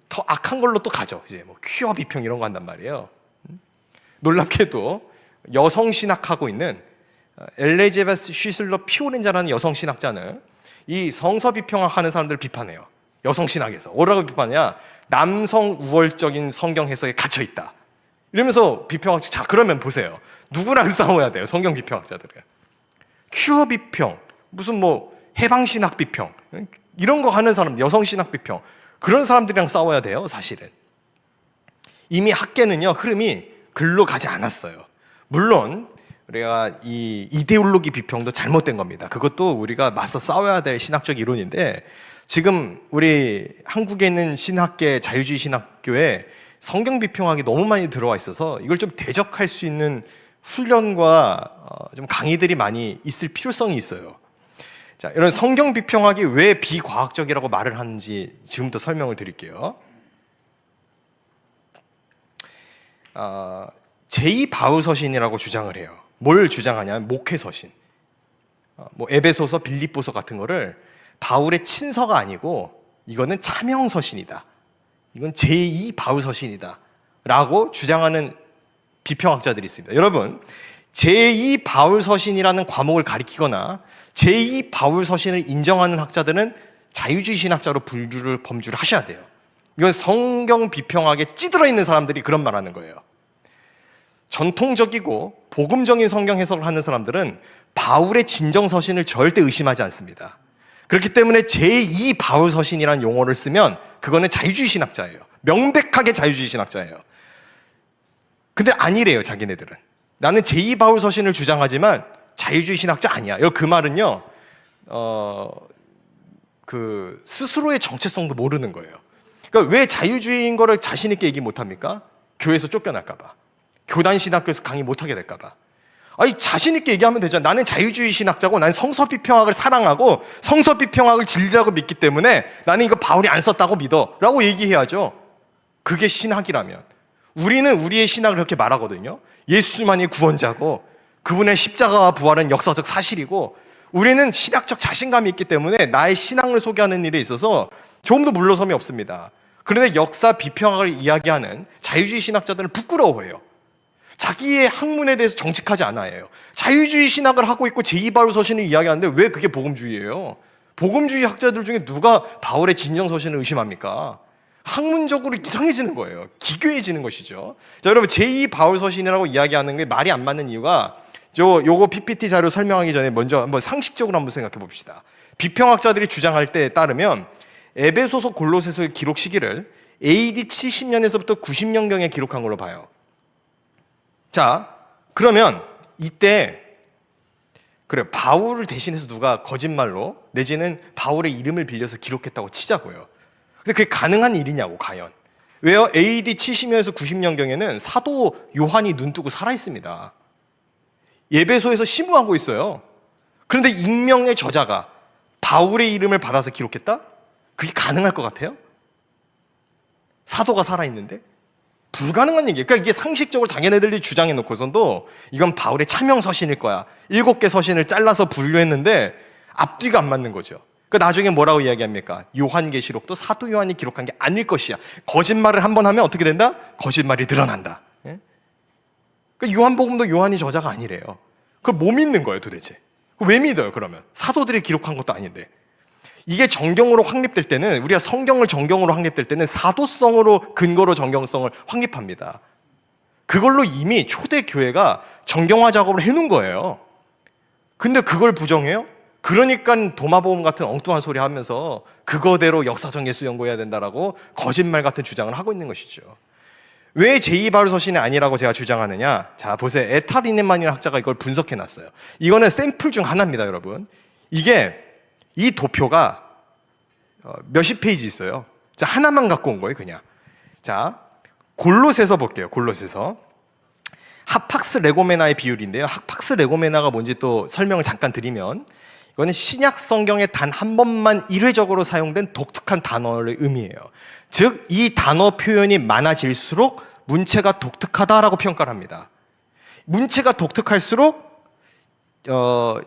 더 악한 걸로 또 가죠. 이제 뭐 퀴어 비평 이런 거 한단 말이에요. 놀랍게도 여성 신학하고 있는 엘리자베스 쉬슬러 피오렌자라는 여성 신학자는 이 성서 비평학 하는 사람들을 비판해요. 여성 신학에서. 뭐라고 비판하냐? 남성 우월적인 성경 해석에 갇혀 있다. 이러면서 비평학자, 자, 그러면 보세요. 누구랑 싸워야 돼요? 성경 비평학자들은. 큐어 비평, 무슨 뭐 해방신학 비평, 이런 거 하는 사람, 여성신학 비평, 그런 사람들이랑 싸워야 돼요, 사실은. 이미 학계는요, 흐름이 글로 가지 않았어요. 물론 우리가 이 이데올로기 비평도 잘못된 겁니다. 그것도 우리가 맞서 싸워야 될 신학적 이론인데, 지금 우리 한국에 있는 신학계, 자유주의 신학교에 성경 비평학이 너무 많이 들어와 있어서 이걸 좀 대적할 수 있는 훈련과 좀 강의들이 많이 있을 필요성이 있어요. 자, 이런 성경 비평학이 왜 비과학적이라고 말을 하는지 지금부터 설명을 드릴게요. 제2바울서신이라고 주장을 해요. 뭘 주장하냐면 목회서신. 뭐 에베소서, 빌립보서 같은 거를 바울의 친서가 아니고 이거는 차명서신이다. 이건 제2바울서신이다. 라고 주장하는 비평학자들이 있습니다. 여러분, 제2바울서신이라는 과목을 가리키거나 제2바울서신을 인정하는 학자들은 자유주의 신학자로 범주를 하셔야 돼요. 이건 성경 비평학에 찌들어 있는 사람들이 그런 말 하는 거예요. 전통적이고 복음적인 성경 해석을 하는 사람들은 바울의 진정서신을 절대 의심하지 않습니다. 그렇기 때문에 제2바울서신이라는 용어를 쓰면 그거는 자유주의 신학자예요. 명백하게 자유주의 신학자예요. 근데 아니래요, 자기네들은. 나는 제2바울서신을 주장하지만 자유주의 신학자 아니야. 그 말은요, 스스로의 정체성도 모르는 거예요. 그러니까 왜 자유주의인 거를 자신있게 얘기 못합니까? 교회에서 쫓겨날까봐. 교단 신학교에서 강의 못하게 될까봐. 아니, 자신있게 얘기하면 되잖아. 나는 자유주의 신학자고, 나는 성서비평학을 사랑하고 성서비평학을 진리라고 믿기 때문에 나는 이거 바울이 안 썼다고 믿어 라고 얘기해야죠. 그게 신학이라면. 우리는 우리의 신학을 그렇게 말하거든요. 예수만이 구원자고 그분의 십자가와 부활은 역사적 사실이고, 우리는 신학적 자신감이 있기 때문에 나의 신앙을 소개하는 일에 있어서 조금도 물러섬이 없습니다. 그런데 역사 비평학을 이야기하는 자유주의 신학자들은 부끄러워해요. 자기의 학문에 대해서 정직하지 않아요. 자유주의 신학을 하고 있고 제2바울서신을 이야기하는데 왜 그게 복음주의예요? 복음주의 학자들 중에 누가 바울의 진정서신을 의심합니까? 학문적으로 이상해지는 거예요. 기괴해지는 것이죠. 자, 여러분, 제2바울서신이라고 이야기하는 게 말이 안 맞는 이유가, 요거 PPT 자료 설명하기 전에 먼저 한번 상식적으로 한번 생각해 봅시다. 비평학자들이 주장할 때에 따르면 에베소서, 골로새서의 기록 시기를 AD 70년에서부터 90년경에 기록한 걸로 봐요. 자, 그러면 이때 그래, 바울을 대신해서 누가 거짓말로 내지는 바울의 이름을 빌려서 기록했다고 치자고요. 근데 그게 가능한 일이냐고, 과연. 왜요? AD 70년에서 90년경에는 사도 요한이 눈뜨고 살아있습니다. 예배소에서 심우하고 있어요. 그런데 익명의 저자가 바울의 이름을 받아서 기록했다? 그게 가능할 것 같아요? 사도가 살아있는데? 불가능한 얘기예요. 그러니까 이게 상식적으로 자기네들이 주장해 놓고선도 이건 바울의 차명서신일 거야. 7개 서신을 잘라서 분류했는데 앞뒤가 안 맞는 거죠. 그러니까 나중에 뭐라고 이야기합니까? 요한계시록도 사도 요한이 기록한 게 아닐 것이야. 거짓말을 한번 하면 어떻게 된다? 거짓말이 드러난다. 예? 그러니까 요한복음도 요한이 저자가 아니래요. 그걸 뭐 믿는 거예요, 도대체? 왜 믿어요, 그러면? 사도들이 기록한 것도 아닌데. 이게 정경으로 확립될 때는, 우리가 성경을 정경으로 확립될 때는 사도성으로 근거로 정경성을 확립합니다. 그걸로 이미 초대 교회가 정경화 작업을 해놓은 거예요. 근데 그걸 부정해요? 그러니까 도마복음 같은 엉뚱한 소리 하면서 그거대로 역사적 예수 연구해야 된다라고 거짓말 같은 주장을 하고 있는 것이죠. 왜 제2바울서신이 아니라고 제가 주장하느냐? 자, 보세요. 에타리네만이라는 학자가 이걸 분석해놨어요. 이거는 샘플 중 하나입니다, 여러분. 이 도표가 몇십 페이지 있어요. 자, 하나만 갖고 온 거예요, 그냥. 자, 골로새서 볼게요. 골로새서. 하팍스 레고메나의 비율인데요. 하팍스 레고메나가 뭔지 또 설명을 잠깐 드리면, 이거는 신약 성경에 단 한 번만 일회적으로 사용된 독특한 단어를 의미해요. 즉, 이 단어 표현이 많아질수록 문체가 독특하다라고 평가를 합니다. 문체가 독특할수록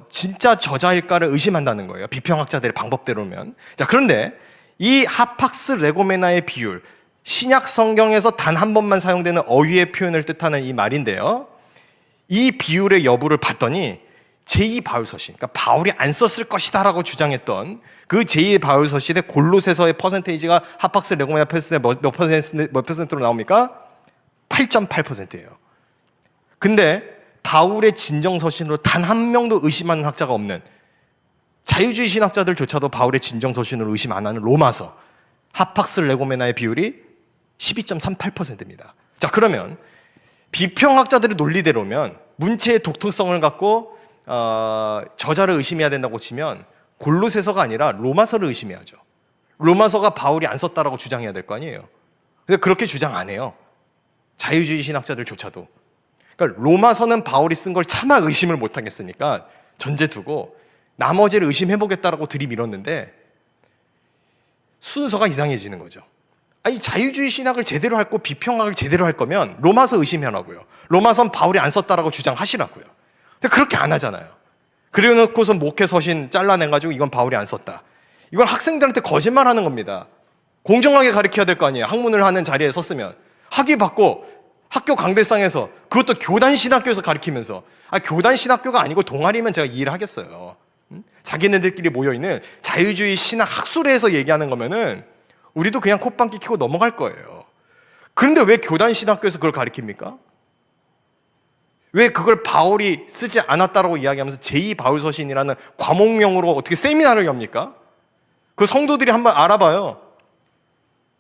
진짜 저자일까를 의심한다는 거예요. 비평학자들의 방법대로면. 자, 그런데 이 하팍스 레고메나의 비율, 신약 성경에서 단 한 번만 사용되는 어휘의 표현을 뜻하는 이 말인데요. 이 비율의 여부를 봤더니 제2 바울 서신, 그러니까 바울이 안 썼을 것이다라고 주장했던 그 제2 바울 서신의 골로새서의 퍼센테이지가 핫박스 레고메나 패스에 몇 퍼센트로 나옵니까? 8.8%예요. 근데 바울의 진정 서신으로 단 한 명도 의심하는 학자가 없는, 자유주의 신학자들조차도 바울의 진정 서신으로 의심 안 하는 로마서 핫박스 레고메나의 비율이 12.38%입니다. 자, 그러면 비평학자들의 논리대로면 문체의 독특성을 갖고 저자를 의심해야 된다고 치면 골로새서가 아니라 로마서를 의심해야죠. 로마서가 바울이 안 썼다라고 주장해야 될 거 아니에요. 근데 그렇게 주장 안 해요. 자유주의 신학자들조차도. 그러니까 로마서는 바울이 쓴 걸 차마 의심을 못 하겠으니까 전제 두고 나머지를 의심해보겠다라고 들이밀었는데 순서가 이상해지는 거죠. 아니, 자유주의 신학을 제대로 할 거, 비평학을 제대로 할 거면 로마서 의심하라고요. 로마서는 바울이 안 썼다라고 주장하시라고요. 근데 그렇게 안 하잖아요. 그래 놓고서 목회 서신 잘라내가지고 이건 바울이 안 썼다. 이건 학생들한테 거짓말하는 겁니다. 공정하게 가르쳐야 될 거 아니에요. 학문을 하는 자리에 섰으면. 학위 받고 학교 강대상에서, 그것도 교단 신학교에서 가르치면서, 교단 신학교가 아니고 동아리면 제가 이해를 하겠어요. 자기네들끼리 모여있는 자유주의 신학 학술회에서 얘기하는 거면은 우리도 그냥 콧방귀 키고 넘어갈 거예요. 그런데 왜 교단 신학교에서 그걸 가르칩니까? 왜 그걸 바울이 쓰지 않았다라고 이야기하면서 제2 바울 서신이라는 과목명으로 어떻게 세미나를 엽니까? 그 성도들이 한번 알아봐요.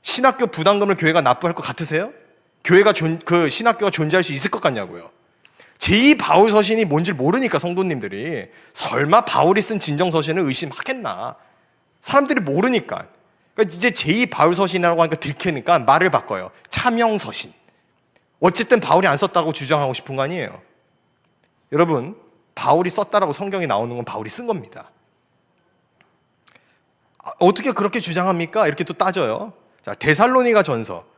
신학교 부담금을 교회가 납부할 것 같으세요? 교회가 그 신학교가 존재할 수 있을 것 같냐고요. 제2 바울 서신이 뭔지 모르니까 성도님들이 설마 바울이 쓴 진정 서신을 의심하겠나? 사람들이 모르니까. 그러니까 이제 제2 바울 서신이라고 하니까 들키니까 말을 바꿔요. 차명 서신. 어쨌든 바울이 안 썼다고 주장하고 싶은 거 아니에요. 여러분, 바울이 썼다라고 성경에 나오는 건 바울이 쓴 겁니다. 어떻게 그렇게 주장합니까? 이렇게 또 따져요. 자, 데살로니가 전서.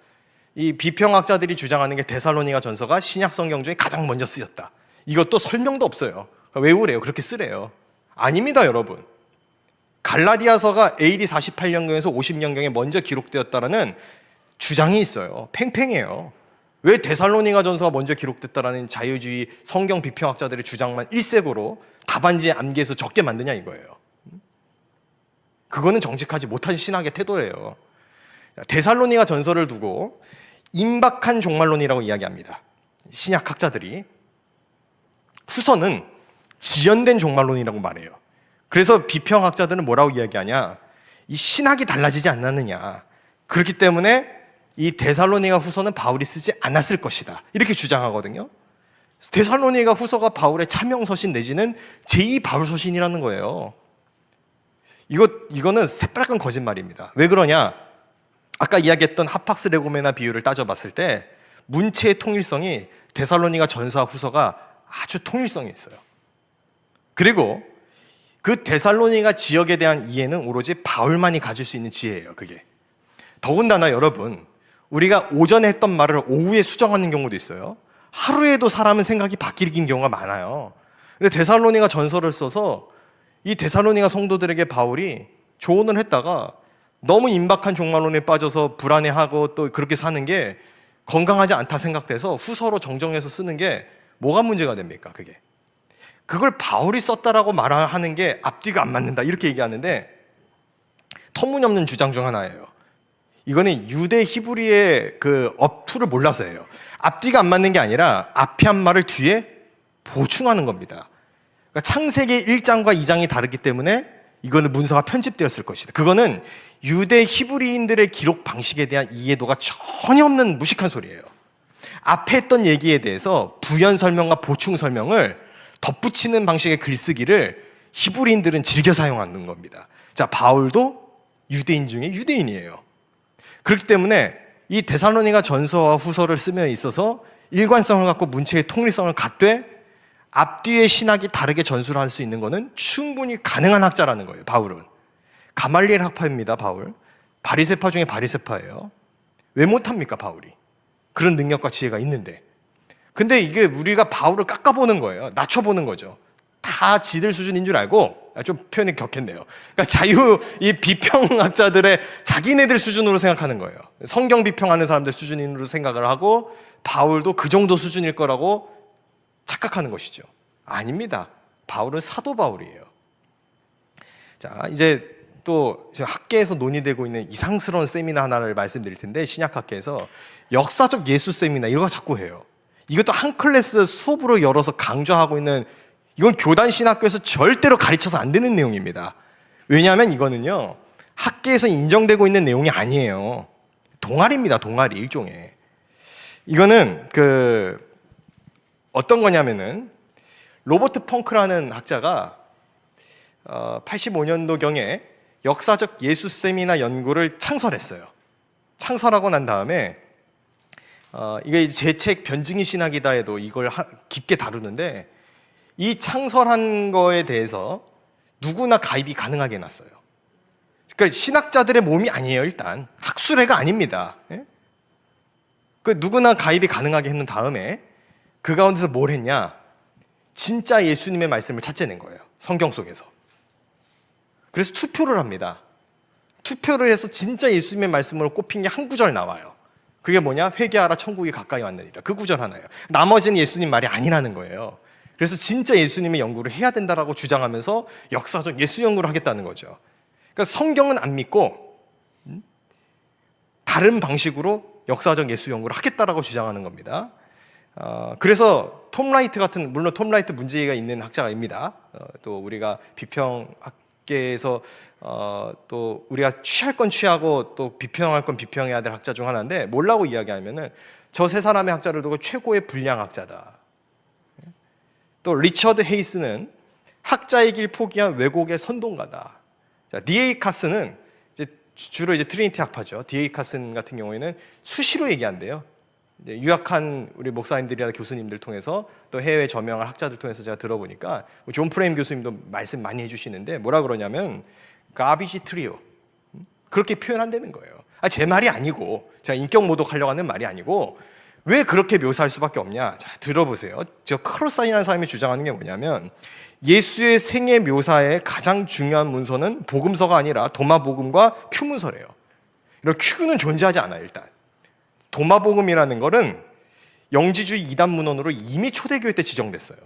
이 비평학자들이 주장하는 게 데살로니가 전서가 신약 성경 중에 가장 먼저 쓰였다. 이것도 설명도 없어요. 외우래요. 그렇게 쓰래요. 아닙니다, 여러분. 갈라디아서가 AD 48년경에서 50년경에 먼저 기록되었다라는 주장이 있어요. 팽팽해요. 왜 데살로니가 전서가 먼저 기록됐다라는 자유주의 성경 비평학자들의 주장만 일색으로 답안지에 암기해서 적게 만드냐 이거예요. 그거는 정직하지 못한 신학의 태도예요. 데살로니가 전서를 두고 임박한 종말론이라고 이야기합니다. 신약학자들이. 후서는 지연된 종말론이라고 말해요. 그래서 비평학자들은 뭐라고 이야기하냐? 이 신학이 달라지지 않았느냐. 그렇기 때문에 이 데살로니가 후서는 바울이 쓰지 않았을 것이다. 이렇게 주장하거든요. 데살로니가 후서가 바울의 차명서신 내지는 제2 바울 서신이라는 거예요. 이거는 새빨간 거짓말입니다. 왜 그러냐? 아까 이야기했던 핫박스 레고메나 비율을 따져봤을 때 문체의 통일성이 데살로니가 전서와 후서가 아주 통일성이 있어요. 그리고 그 데살로니가 지역에 대한 이해는 오로지 바울만이 가질 수 있는 지혜예요. 그게. 더군다나 여러분, 우리가 오전에 했던 말을 오후에 수정하는 경우도 있어요. 하루에도 사람은 생각이 바뀌는 경우가 많아요. 근데 데살로니가 전서를 써서 이 데살로니가 성도들에게 바울이 조언을 했다가 너무 임박한 종말론에 빠져서 불안해하고 또 그렇게 사는 게 건강하지 않다 생각돼서 후서로 정정해서 쓰는 게 뭐가 문제가 됩니까? 그게. 그걸 바울이 썼다라고 말하는 게 앞뒤가 안 맞는다 이렇게 얘기하는데 터무니없는 주장 중 하나예요. 이거는 유대 히브리의 그 어투를 몰라서예요. 앞뒤가 안 맞는 게 아니라 앞에 한 말을 뒤에 보충하는 겁니다. 그러니까 창세기 1장과 2장이 다르기 때문에 이거는 문서가 편집되었을 것이다. 그거는 유대 히브리인들의 기록 방식에 대한 이해도가 전혀 없는 무식한 소리예요. 앞에 했던 얘기에 대해서 부연 설명과 보충 설명을 덧붙이는 방식의 글쓰기를 히브리인들은 즐겨 사용하는 겁니다. 자, 바울도 유대인 중에 유대인이에요. 그렇기 때문에 이 데살로니가 전서와 후서를 쓰면에 있어서 일관성을 갖고 문체의 통일성을 갖되 앞뒤의 신학이 다르게 전수를 할 수 있는 것은 충분히 가능한 학자라는 거예요. 바울은. 가말리엘 학파입니다. 바울. 바리새파 중에 바리새파예요. 왜 못합니까? 바울이. 그런 능력과 지혜가 있는데. 근데 이게 우리가 바울을 깎아보는 거예요. 낮춰보는 거죠. 다 지들 수준인 줄 알고, 좀 표현이 격했네요. 그러니까 이 비평학자들의 자기네들 수준으로 생각하는 거예요. 성경 비평하는 사람들 수준으로 생각을 하고 바울도 그 정도 수준일 거라고 착각하는 것이죠. 아닙니다. 바울은 사도 바울이에요. 자, 이제 또 지금 학계에서 논의되고 있는 이상스러운 세미나 하나를 말씀드릴 텐데, 신약학계에서 역사적 예수 세미나 이런 거 자꾸 해요. 이것도 한 클래스 수업으로 열어서 강조하고 있는, 이건 교단 신학교에서 절대로 가르쳐서 안 되는 내용입니다. 왜냐하면 이거는요, 학계에서 인정되고 있는 내용이 아니에요. 동아리입니다. 동아리 일종의. 이거는 어떤 거냐면은 로버트 펑크라는 학자가 85년도경에 역사적 예수 세미나 연구를 창설했어요. 창설하고 난 다음에 이게 제 책 변증이 신학이다에도 이걸 깊게 다루는데, 이 창설한 거에 대해서 누구나 가입이 가능하게 해놨어요. 그러니까 신학자들의 몸이 아니에요. 일단 학술회가 아닙니다. 누구나 가입이 가능하게 했는 다음에 그 가운데서 뭘 했냐, 진짜 예수님의 말씀을 찾아낸 거예요. 성경 속에서. 그래서 투표를 합니다. 투표를 해서 진짜 예수님의 말씀으로 꼽힌 게 한 구절 나와요. 그게 뭐냐? 회개하라 천국이 가까이 왔느니라. 그 구절 하나예요. 나머지는 예수님 말이 아니라는 거예요. 그래서 진짜 예수님의 연구를 해야 된다라고 주장하면서 역사적 예수 연구를 하겠다는 거죠. 그러니까 성경은 안 믿고 다른 방식으로 역사적 예수 연구를 하겠다라고 주장하는 겁니다. 그래서 톰 라이트 같은, 물론 톰 라이트 문제가 있는 학자입니다. 또 우리가 비평학계에서 또 우리가 취할 건 취하고 또 비평할 건 비평해야 될 학자 중 하나인데, 뭐라고 이야기하면은 저 세 사람의 학자를 두고 최고의 불량 학자다. 또 리처드 헤이스는 학자의 길 포기한 왜곡의 선동가다. 자, D.A. 카슨은 주로 이제 트리니티 학파죠. D.A. 카슨 같은 경우에는 수시로 얘기한대요. 유학한 우리 목사님들이나 교수님들 통해서, 또 해외 저명한 학자들 통해서 제가 들어보니까, 존 프레임 교수님도 말씀 많이 해주시는데, 뭐라 그러냐면 가비지 트리오, 그렇게 표현한다는 거예요. 제 말이 아니고, 제가 인격 모독하려고 하는 말이 아니고, 왜 그렇게 묘사할 수밖에 없냐? 자, 들어보세요. 저 크로산이라는 사람이 주장하는 게 뭐냐면, 예수의 생애 묘사의 가장 중요한 문서는 복음서가 아니라 도마복음과 큐문서래요. 이런 큐는 존재하지 않아요. 일단 도마복음이라는 거는 영지주의 이단 문헌으로 이미 초대교회 때 지정됐어요.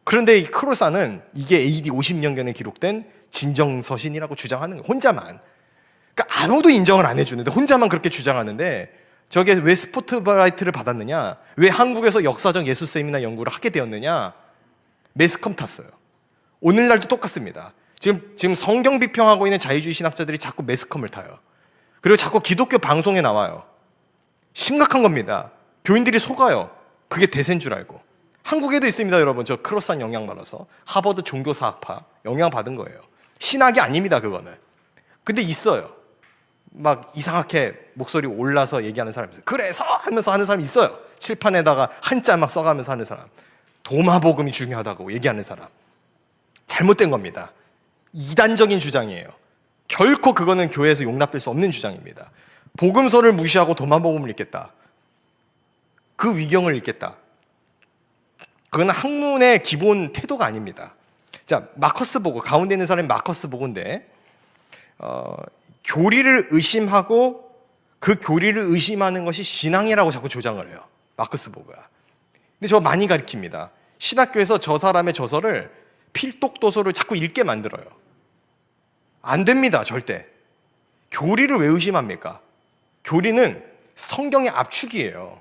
그런데 이 크로사는 이게 AD 50년경에 기록된 진정서신이라고 주장하는 거예요. 혼자만. 그러니까 아무도 인정을 안 해주는데 혼자만 그렇게 주장하는데, 저게 왜 스포트라이트를 받았느냐, 왜 한국에서 역사적 예수 세미나 연구를 하게 되었느냐? 매스컴 탔어요. 오늘날도 똑같습니다. 지금 성경 비평하고 있는 자유주의 신학자들이 자꾸 매스컴을 타요. 그리고 자꾸 기독교 방송에 나와요. 심각한 겁니다. 교인들이 속아요. 그게 대세인 줄 알고. 한국에도 있습니다, 여러분. 저 크로산 영향받아서 하버드 종교사학파 영향받은 거예요. 신학이 아닙니다, 그거는. 근데 있어요. 막 이상하게 목소리 올라서 얘기하는 사람이 있어요. 그래서 하면서 하는 사람이 있어요. 칠판에다가 한자 막 써가면서 하는 사람. 도마복음이 중요하다고 얘기하는 사람. 잘못된 겁니다. 이단적인 주장이에요. 결코 그거는 교회에서 용납될 수 없는 주장입니다. 복음서를 무시하고 도마복음을 읽겠다, 그 위경을 읽겠다, 그건 학문의 기본 태도가 아닙니다. 자, 마커스 보고, 가운데 있는 사람이 마커스 보고인데, 교리를 의심하고 그 교리를 의심하는 것이 신앙이라고 자꾸 조장을 해요, 마커스 보고가. 근데 저 많이 가르칩니다. 신학교에서 저 사람의 저서를 필독도서를 자꾸 읽게 만들어요. 안 됩니다, 절대. 교리를 왜 의심합니까? 교리는 성경의 압축이에요.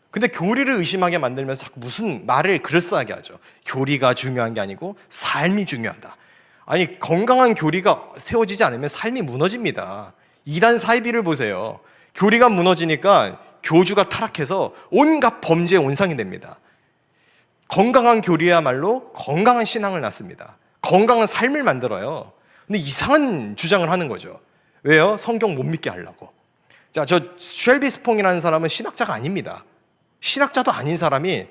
근데 교리를 의심하게 만들면서 자꾸 무슨 말을 그럴싸하게 하죠. 교리가 중요한 게 아니고 삶이 중요하다. 아니, 건강한 교리가 세워지지 않으면 삶이 무너집니다. 이단 사이비를 보세요. 교리가 무너지니까 교주가 타락해서 온갖 범죄의 온상이 됩니다. 건강한 교리야말로 건강한 신앙을 낳습니다. 건강한 삶을 만들어요. 근데 이상한 주장을 하는 거죠. 왜요? 성경 못 믿게 하려고. 자, 저 쉘비 스퐁이라는 사람은 신학자가 아닙니다. 신학자도 아닌 사람이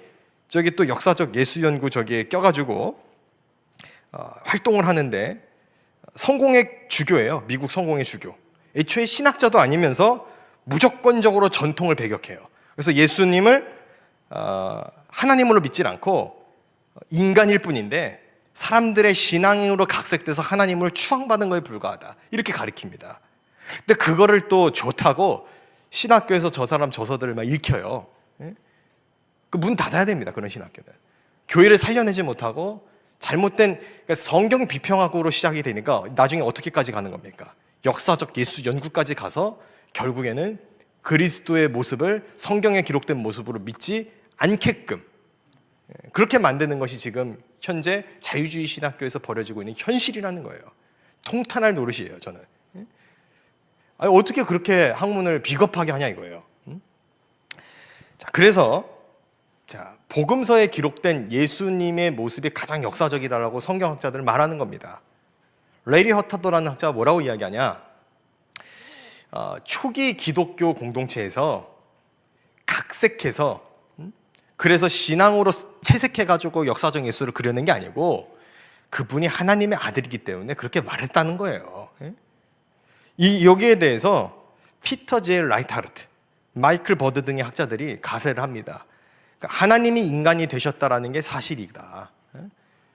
저기 또 역사적 예수 연구 저기에 껴가지고 활동을 하는데, 성공의 주교예요. 미국 성공의 주교. 애초에 신학자도 아니면서 무조건적으로 전통을 배격해요. 그래서 예수님을 하나님으로 믿질 않고 인간일 뿐인데 사람들의 신앙으로 각색돼서 하나님을 추앙받은 거에 불과하다, 이렇게 가리킵니다. 근데 그거를 또 좋다고 신학교에서 저 사람 저서들을 막 읽혀요. 그 문 닫아야 됩니다, 그런 신학교는. 교회를 살려내지 못하고 잘못된 그러니까 성경 비평학으로 시작이 되니까 나중에 어떻게까지 가는 겁니까? 역사적 예수 연구까지 가서 결국에는 그리스도의 모습을 성경에 기록된 모습으로 믿지 않게끔 그렇게 만드는 것이 지금 현재 자유주의 신학교에서 벌어지고 있는 현실이라는 거예요. 통탄할 노릇이에요, 저는. 아니, 어떻게 그렇게 학문을 비겁하게 하냐 이거예요. 자, 그래서 복음서에 기록된 예수님의 모습이 가장 역사적이다라고 성경학자들은 말하는 겁니다. 레리 허타도라는 학자가 뭐라고 이야기하냐? 초기 기독교 공동체에서 각색해서 그래서 신앙으로 채색해가지고 역사적 예수를 그려낸 게 아니고 그분이 하나님의 아들이기 때문에 그렇게 말했다는 거예요. 여기에 대해서 피터 제 라이트하르트, 마이클 버드 등의 학자들이 가세를 합니다. 그러니까 하나님이 인간이 되셨다라는 게 사실이다.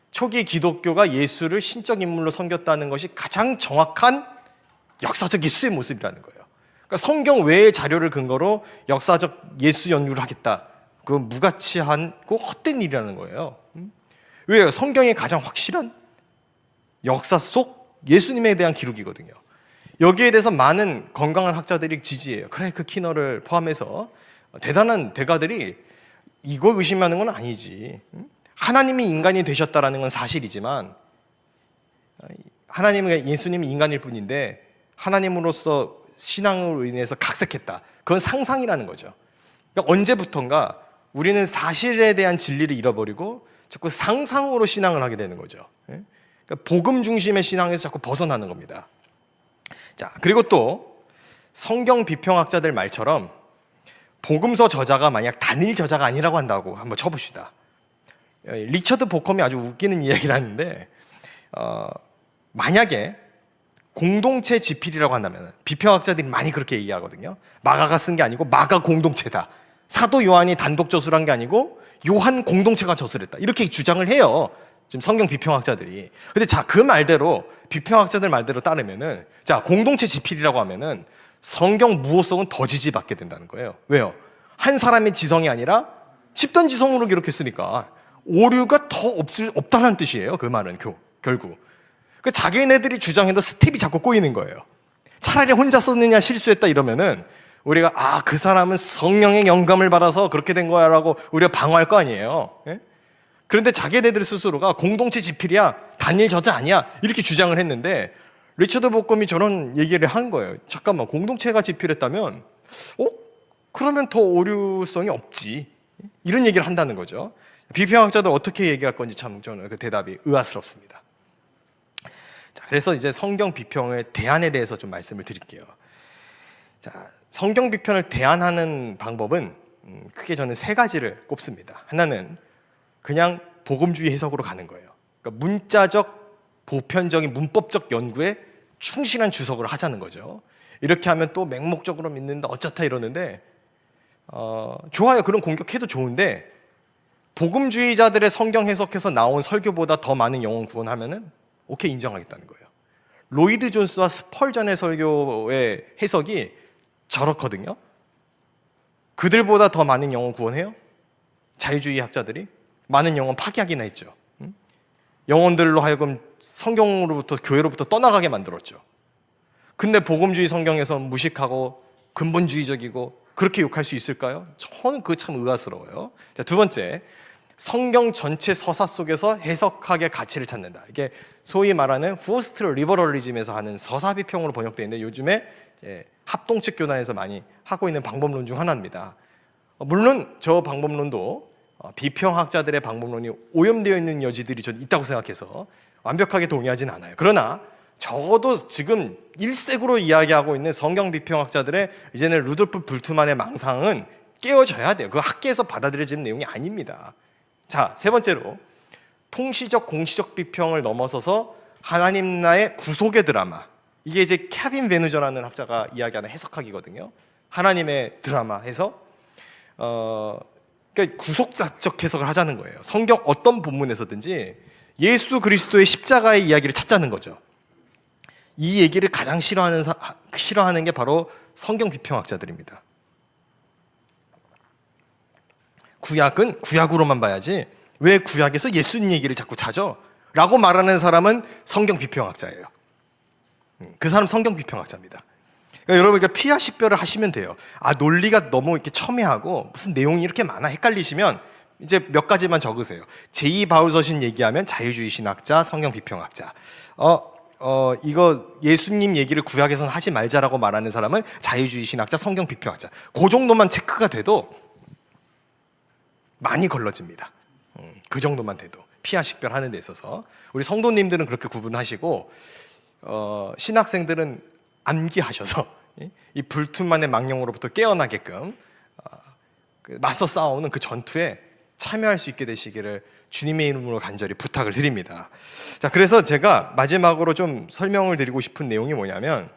초기 기독교가 예수를 신적 인물로 섬겼다는 것이 가장 정확한 역사적 예수의 모습이라는 거예요. 그러니까 성경 외의 자료를 근거로 역사적 예수 연구를 하겠다. 그건 무가치하고 헛된 일이라는 거예요. 왜요? 성경이 가장 확실한 역사 속 예수님에 대한 기록이거든요. 여기에 대해서 많은 건강한 학자들이 지지해요. 크레이크 키너를 포함해서 대단한 대가들이 이거 의심하는 건 아니지. 하나님이 인간이 되셨다라는 건 사실이지만 하나님은 예수님이 인간일 뿐인데 하나님으로서 신앙으로 인해서 각색했다. 그건 상상이라는 거죠. 그러니까 언제부턴가 우리는 사실에 대한 진리를 잃어버리고 자꾸 상상으로 신앙을 하게 되는 거죠. 그러니까 복음 중심의 신앙에서 자꾸 벗어나는 겁니다. 자, 그리고 또 성경 비평학자들 말처럼 복음서 저자가 만약 단일 저자가 아니라고 한다고 한번 쳐봅시다. 리처드 보컴이 아주 웃기는 이야기를 하는데 만약에 공동체 지필이라고 한다면 비평학자들이 많이 그렇게 얘기하거든요. 마가가 쓴 게 아니고 마가 공동체다. 사도 요한이 단독 저술한 게 아니고 요한 공동체가 저술했다. 이렇게 주장을 해요. 지금 성경 비평학자들이. 근데 자, 그 말대로 비평학자들 말대로 따르면은 자, 공동체 지필이라고 하면은 성경 무호성은 더 지지받게 된다는 거예요. 왜요? 한 사람의 지성이 아니라 집단 지성으로 기록했으니까 오류가 더 없다는 뜻이에요. 그 말은 결국. 그 자기네들이 주장해도 스텝이 자꾸 꼬이는 거예요. 차라리 혼자 썼느냐 실수했다 이러면은 우리가 그 사람은 성령의 영감을 받아서 그렇게 된 거야라고 우리가 방어할 거 아니에요. 예? 그런데 자기네들 스스로가 공동체 지필이야, 단일 저자 아니야 이렇게 주장을 했는데 리처드 보컴이 저런 얘기를 한 거예요. 잠깐만, 공동체가 지필했다면 그러면 더 오류성이 없지. 이런 얘기를 한다는 거죠. 비평학자들 어떻게 얘기할 건지 참 저는 그 대답이 의아스럽습니다. 자, 그래서 이제 성경 비평의 대안에 대해서 좀 말씀을 드릴게요. 자, 성경 비평을 대안하는 방법은 크게 저는 세 가지를 꼽습니다. 하나는 그냥 복음주의 해석으로 가는 거예요. 그러니까 문자적, 보편적인 문법적 연구에 충실한 주석을 하자는 거죠. 이렇게 하면 또 맹목적으로 믿는다 어쩌다 이러는데 좋아요. 그런 공격해도 좋은데 복음주의자들의 성경 해석해서 나온 설교보다 더 많은 영혼 구원하면은 오케이, 인정하겠다는 거예요. 로이드 존스와 스펄전의 설교의 해석이 저렇거든요. 그들보다 더 많은 영혼 구원해요? 자유주의 학자들이 많은 영혼 파기하기나 했죠. 영혼들로 하여금 성경으로부터 교회로부터 떠나가게 만들었죠. 근데 복음주의 성경에서 무식하고 근본주의적이고 그렇게 욕할 수 있을까요? 저는 그거 참 의아스러워요. 자, 두 번째, 성경 전체 서사 속에서 해석학의 가치를 찾는다. 이게 소위 말하는 포스트 리버럴리즘에서 하는 서사 비평으로 번역되어 있는데 요즘에 합동측 교단에서 많이 하고 있는 방법론 중 하나입니다. 물론 저 방법론도 비평학자들의 방법론이 오염되어 있는 여지들이 전 있다고 생각해서 완벽하게 동의하지는 않아요. 그러나 적어도 지금 일색으로 이야기하고 있는 성경 비평학자들의 이제는 루돌프 불트만의 망상은 깨어져야 돼요. 그 학계에서 받아들여지는 내용이 아닙니다. 자, 세 번째로 통시적 공시적 비평을 넘어서서 하나님 나의 구속의 드라마, 이게 이제 케빈 베누저라는 학자가 이야기하는 해석학이거든요. 하나님의 드라마 해서 그러니까 구속자적 해석을 하자는 거예요. 성경 어떤 본문에서든지 예수 그리스도의 십자가의 이야기를 찾자는 거죠. 이 얘기를 가장 싫어하는 게 바로 성경 비평학자들입니다. 구약은 구약으로만 봐야지 왜 구약에서 예수님 얘기를 자꾸 찾아? 라고 말하는 사람은 성경 비평학자예요. 그 사람 성경 비평학자입니다. 그러니까 여러분 피하 식별을 하시면 돼요. 논리가 너무 이렇게 첨예하고 무슨 내용이 이렇게 많아 헷갈리시면 이제 몇 가지만 적으세요. 제2 바울서신 얘기하면 자유주의 신학자, 성경 비평학자. 이거 예수님 얘기를 구약에서는 하지 말자라고 말하는 사람은 자유주의 신학자, 성경 비평학자. 그 정도만 체크가 돼도 많이 걸러집니다. 그 정도만 돼도 피하 식별하는 데 있어서 우리 성도님들은 그렇게 구분하시고 신학생들은 암기하셔서 이 불투만의 망령으로부터 깨어나게끔 맞서 싸우는 그 전투에 참여할 수 있게 되시기를 주님의 이름으로 간절히 부탁을 드립니다. 자, 그래서 제가 마지막으로 좀 설명을 드리고 싶은 내용이 뭐냐면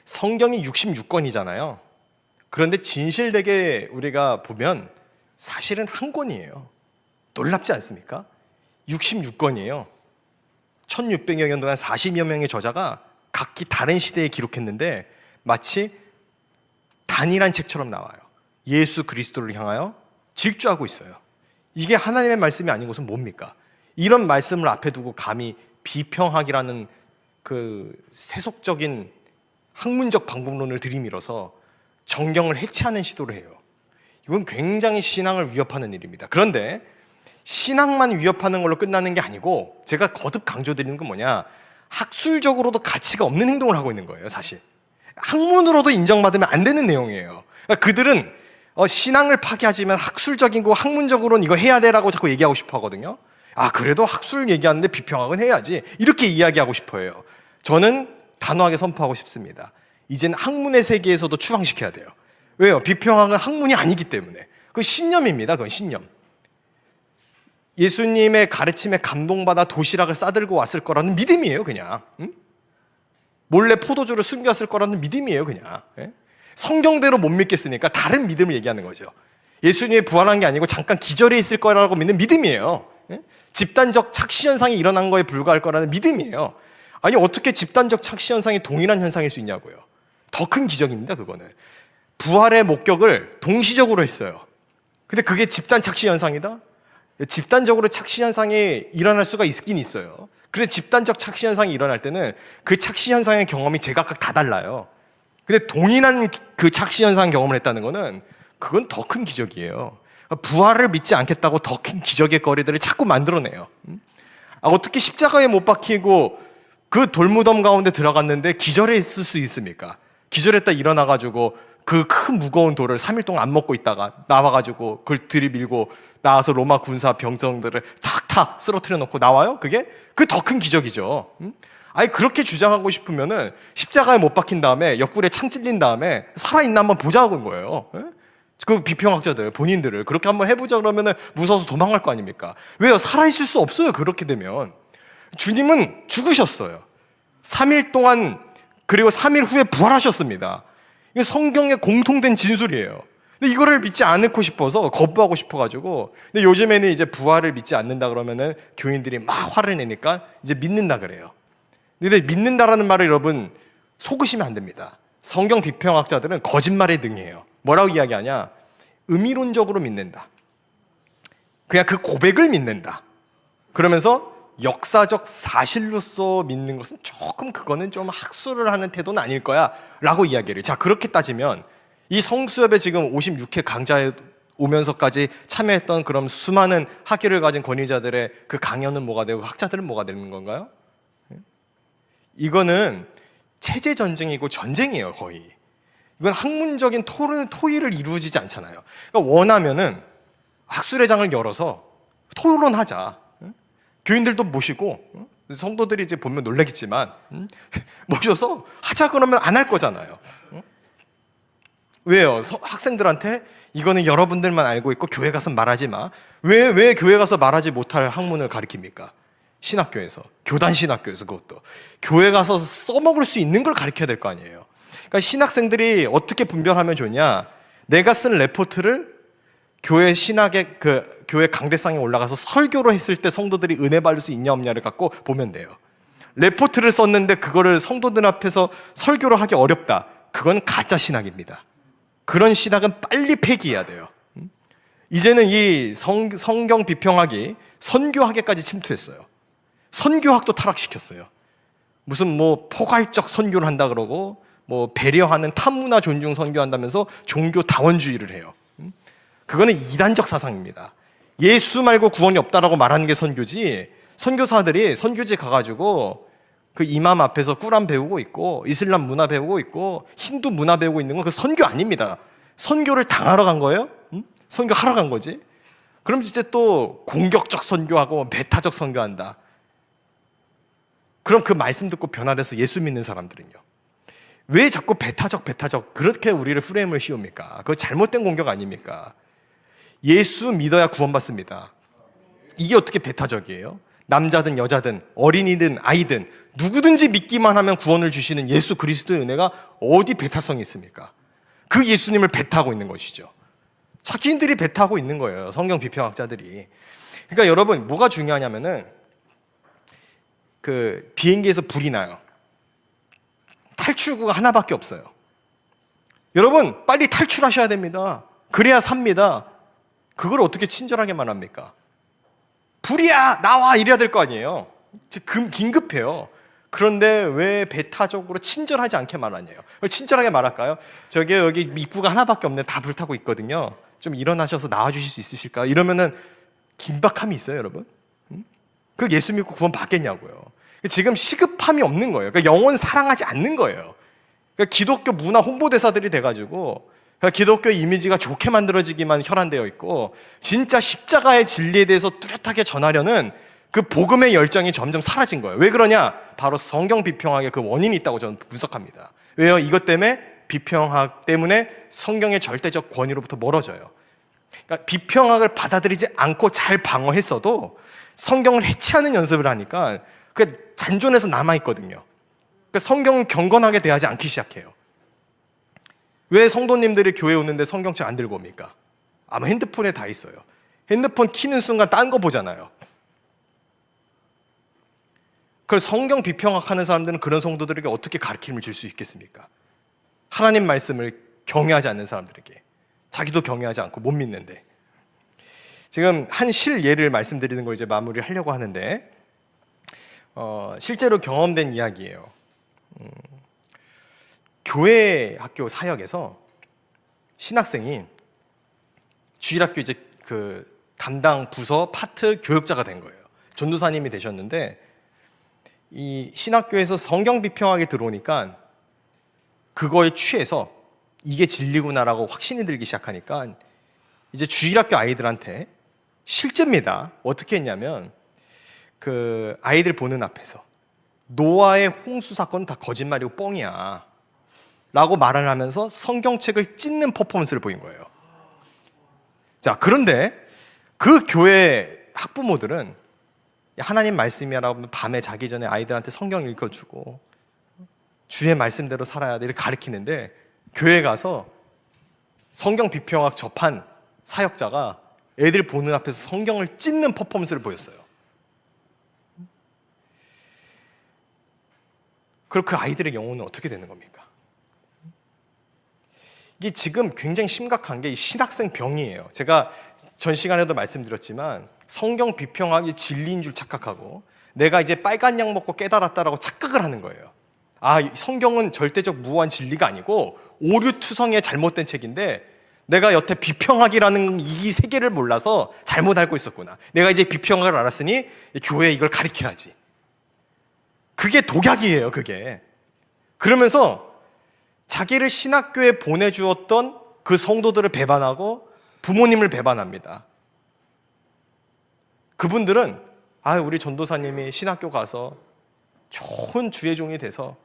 성경이 66권이잖아요. 그런데 진실되게 우리가 보면 사실은 한 권이에요. 놀랍지 않습니까? 66권이에요. 1600여 년 동안 40여 명의 저자가 각기 다른 시대에 기록했는데 마치 단일한 책처럼 나와요. 예수 그리스도를 향하여 질주하고 있어요. 이게 하나님의 말씀이 아닌 것은 뭡니까? 이런 말씀을 앞에 두고 감히 비평학이라는 그 세속적인 학문적 방법론을 들이밀어서 정경을 해체하는 시도를 해요. 이건 굉장히 신앙을 위협하는 일입니다. 그런데 신앙만 위협하는 걸로 끝나는 게 아니고 제가 거듭 강조드리는 건 뭐냐, 학술적으로도 가치가 없는 행동을 하고 있는 거예요. 사실 학문으로도 인정받으면 안 되는 내용이에요. 그러니까 그들은 신앙을 파괴하지만 학술적인 거 학문적으로는 이거 해야 되라고 자꾸 얘기하고 싶어 하거든요. 그래도 학술 얘기하는데 비평학은 해야지, 이렇게 이야기하고 싶어 해요. 저는 단호하게 선포하고 싶습니다. 이제는 학문의 세계에서도 추방시켜야 돼요. 왜요? 비평학은 학문이 아니기 때문에. 그건 신념입니다. 그건 신념. 예수님의 가르침에 감동받아 도시락을 싸들고 왔을 거라는 믿음이에요. 그냥 몰래 포도주를 숨겼을 거라는 믿음이에요. 그냥 성경대로 못 믿겠으니까 다른 믿음을 얘기하는 거죠. 예수님이 부활한 게 아니고 잠깐 기절해 있을 거라고 믿는 믿음이에요. 집단적 착시 현상이 일어난 거에 불과할 거라는 믿음이에요. 아니 어떻게 집단적 착시 현상이 동일한 현상일 수 있냐고요. 더 큰 기적입니다. 그거는 부활의 목격을 동시적으로 했어요. 근데 그게 집단 착시 현상이다? 집단적으로 착시 현상이 일어날 수가 있긴 있어요. 그런데 집단적 착시 현상이 일어날 때는 그 착시 현상의 경험이 제각각 다 달라요. 근데 동일한 그 착시 현상 경험을 했다는 거는 그건 더 큰 기적이에요. 부활을 믿지 않겠다고 더 큰 기적의 거리들을 자꾸 만들어내요. 어떻게 십자가에 못 박히고 그 돌무덤 가운데 들어갔는데 기절했을 수 있습니까? 기절했다 일어나가지고 그 큰 무거운 돌을 3일 동안 안 먹고 있다가 나와가지고 그걸 들이밀고 나와서 로마 군사 병정들을 탁탁 쓰러뜨려 놓고 나와요? 그게 더 큰 기적이죠. 그렇게 주장하고 싶으면은 십자가에 못 박힌 다음에 옆구리에 창 찔린 다음에 살아있나 한번 보자는 거예요. 그 비평학자들 본인들을 그렇게 한번 해보자 그러면은 무서워서 도망갈 거 아닙니까? 왜요? 살아있을 수 없어요. 그렇게 되면 주님은 죽으셨어요. 3일 동안 그리고 3일 후에 부활하셨습니다. 이게 성경의 공통된 진술이에요. 근데 이거를 믿지 않고 싶어서 거부하고 싶어가지고, 근데 요즘에는 이제 부활을 믿지 않는다 그러면은 교인들이 막 화를 내니까 이제 믿는다 그래요. 근데 믿는다라는 말을 여러분 속으시면 안 됩니다. 성경 비평학자들은 거짓말에 능해요. 뭐라고 이야기하냐? 의미론적으로 믿는다. 그냥 그 고백을 믿는다. 그러면서 역사적 사실로서 믿는 것은 조금 그거는 좀 학술을 하는 태도는 아닐 거야 라고 이야기를 해요. 자, 그렇게 따지면 이 성수협에 지금 56회 강좌에 오면서까지 참여했던 그런 수많은 학위를 가진 권위자들의 그 강연은 뭐가 되고 학자들은 뭐가 되는 건가요? 이거는 체제 전쟁이고 전쟁이에요. 거의. 이건 학문적인 토의를 이루어지지 않잖아요. 그러니까 원하면은 학술의 장을 열어서 토론하자. 교인들도 모시고, 성도들이 이제 보면 놀라겠지만 모셔서 하자 그러면 안 할 거잖아요. 왜요? 학생들한테 이거는 여러분들만 알고 있고 교회 가서 말하지 마. 왜 교회 가서 말하지 못할 학문을 가르칩니까? 신학교에서, 교단 신학교에서. 그것도 교회 가서 써먹을 수 있는 걸 가르쳐야 될 거 아니에요. 그러니까 신학생들이 어떻게 분별하면 좋냐? 내가 쓴 레포트를 교회 신학의 교회 강대상에 올라가서 설교로 했을 때 성도들이 은혜 받을 수 있냐 없냐를 갖고 보면 돼요. 레포트를 썼는데 그거를 성도들 앞에서 설교로 하기 어렵다. 그건 가짜 신학입니다. 그런 신학은 빨리 폐기해야 돼요. 이제는 이 성경 비평학이 선교학에까지 침투했어요. 선교학도 타락시켰어요. 무슨 뭐 포괄적 선교를 한다 그러고 뭐 배려하는 타문화 존중 선교한다면서 종교 다원주의를 해요. 그거는 이단적 사상입니다. 예수 말고 구원이 없다라고 말하는 게 선교지, 선교사들이 선교지 가가지고 그 이맘 앞에서 꾸란 배우고 있고 이슬람 문화 배우고 있고 힌두 문화 배우고 있는 건 그 선교 아닙니다. 선교를 당하러 간 거예요? 선교하러 간 거지. 그럼 이제 또 공격적 선교하고 배타적 선교한다. 그럼 그 말씀 듣고 변화돼서 예수 믿는 사람들은요, 왜 자꾸 배타적 그렇게 우리를 프레임을 씌웁니까? 그거 잘못된 공격 아닙니까? 예수 믿어야 구원받습니다. 이게 어떻게 배타적이에요? 남자든 여자든 어린이든 아이든 누구든지 믿기만 하면 구원을 주시는 예수 그리스도의 은혜가 어디 배타성이 있습니까? 그 예수님을 배타하고 있는 것이죠. 자기들이 배타하고 있는 거예요, 성경 비평학자들이. 그러니까 여러분, 뭐가 중요하냐면은 그 비행기에서 불이 나요. 탈출구가 하나밖에 없어요. 여러분, 빨리 탈출하셔야 됩니다. 그래야 삽니다. 그걸 어떻게 친절하게 말합니까? 불이야, 나와, 이래야 될 거 아니에요. 긴급해요. 그런데 왜 배타적으로 친절하지 않게 말하냐요. 친절하게 말할까요? 저기 여기 입구가 하나밖에 없는데 다 불타고 있거든요. 좀 일어나셔서 나와주실 수 있으실까? 이러면은 긴박함이 있어요, 여러분. 그 예수 믿고 구원 받겠냐고요. 지금 시급함이 없는 거예요. 그러니까 영혼 사랑하지 않는 거예요. 그러니까 기독교 문화 홍보대사들이 돼가지고 그러니까 기독교 이미지가 좋게 만들어지기만 혈안되어 있고, 진짜 십자가의 진리에 대해서 뚜렷하게 전하려는 그 복음의 열정이 점점 사라진 거예요. 왜 그러냐? 바로 성경 비평학의 그 원인이 있다고 저는 분석합니다. 왜요? 이것 때문에, 비평학 때문에 성경의 절대적 권위로부터 멀어져요. 그러니까 비평학을 받아들이지 않고 잘 방어했어도 성경을 해치하는 연습을 하니까 그 잔존해서 남아있거든요. 그러니까 성경을 경건하게 대하지 않기 시작해요. 왜 성도님들이 교회 오는데 성경책 안 들고 옵니까? 아마 핸드폰에 다 있어요. 핸드폰 키는 순간 딴 거 보잖아요. 그래서 성경 비평학 하는 사람들은 그런 성도들에게 어떻게 가르침을 줄 수 있겠습니까? 하나님 말씀을 경외하지 않는 사람들에게. 자기도 경외하지 않고 못 믿는데. 지금 한 실예를 말씀드리는 걸 이제 마무리를 하려고 하는데, 실제로 경험된 이야기예요. 교회 학교 사역에서 신학생이 주일학교 이제 그 담당 부서 파트 교육자가 된 거예요. 전도사님이 되셨는데, 이 신학교에서 성경 비평학에 들어오니까 그거에 취해서 이게 진리구나라고 확신이 들기 시작하니까 이제 주일학교 아이들한테, 실제입니다, 어떻게 했냐면 그 아이들 보는 앞에서 노아의 홍수 사건은 다 거짓말이고 뻥이야 라고 말을 하면서 성경책을 찢는 퍼포먼스를 보인 거예요. 자, 그런데 그 교회 학부모들은 하나님 말씀이라고 밤에 자기 전에 아이들한테 성경 읽어주고 주의 말씀대로 살아야 돼 이렇게 가르치는데, 교회 가서 성경 비평학 접한 사역자가 애들 보는 앞에서 성경을 찢는 퍼포먼스를 보였어요. 그럼 그 아이들의 영혼은 어떻게 되는 겁니까? 이게 지금 굉장히 심각한 게 이 신학생 병이에요. 제가 전 시간에도 말씀드렸지만 성경 비평학이 진리인 줄 착각하고 내가 이제 빨간 약 먹고 깨달았다라고 착각을 하는 거예요. 아, 성경은 절대적 무한 진리가 아니고 오류투성의 잘못된 책인데 내가 여태 비평학이라는 이 세계를 몰라서 잘못 알고 있었구나. 내가 이제 비평학을 알았으니 교회에 이걸 가르쳐야지. 그게 독약이에요, 그게. 그러면서 자기를 신학교에 보내주었던 그 성도들을 배반하고 부모님을 배반합니다. 그분들은 우리 전도사님이 신학교 가서 좋은 주의 종이 돼서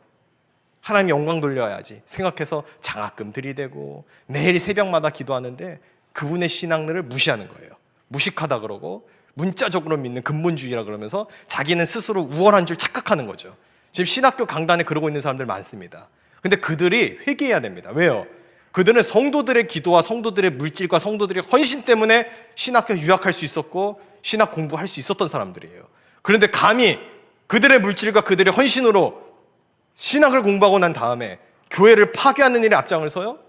하나님 영광 돌려야지 생각해서 장학금 들이대고 매일 새벽마다 기도하는데 그분의 신앙을 무시하는 거예요. 무식하다 그러고 문자적으로 믿는 근본주의라 그러면서 자기는 스스로 우월한 줄 착각하는 거죠. 지금 신학교 강단에 그러고 있는 사람들 많습니다. 근데 그들이 회개해야 됩니다. 왜요? 그들은 성도들의 기도와 성도들의 물질과 성도들의 헌신 때문에 신학교에 유학할 수 있었고 신학 공부할 수 있었던 사람들이에요. 그런데 감히 그들의 물질과 그들의 헌신으로 신학을 공부하고 난 다음에 교회를 파괴하는 일에 앞장을 서요?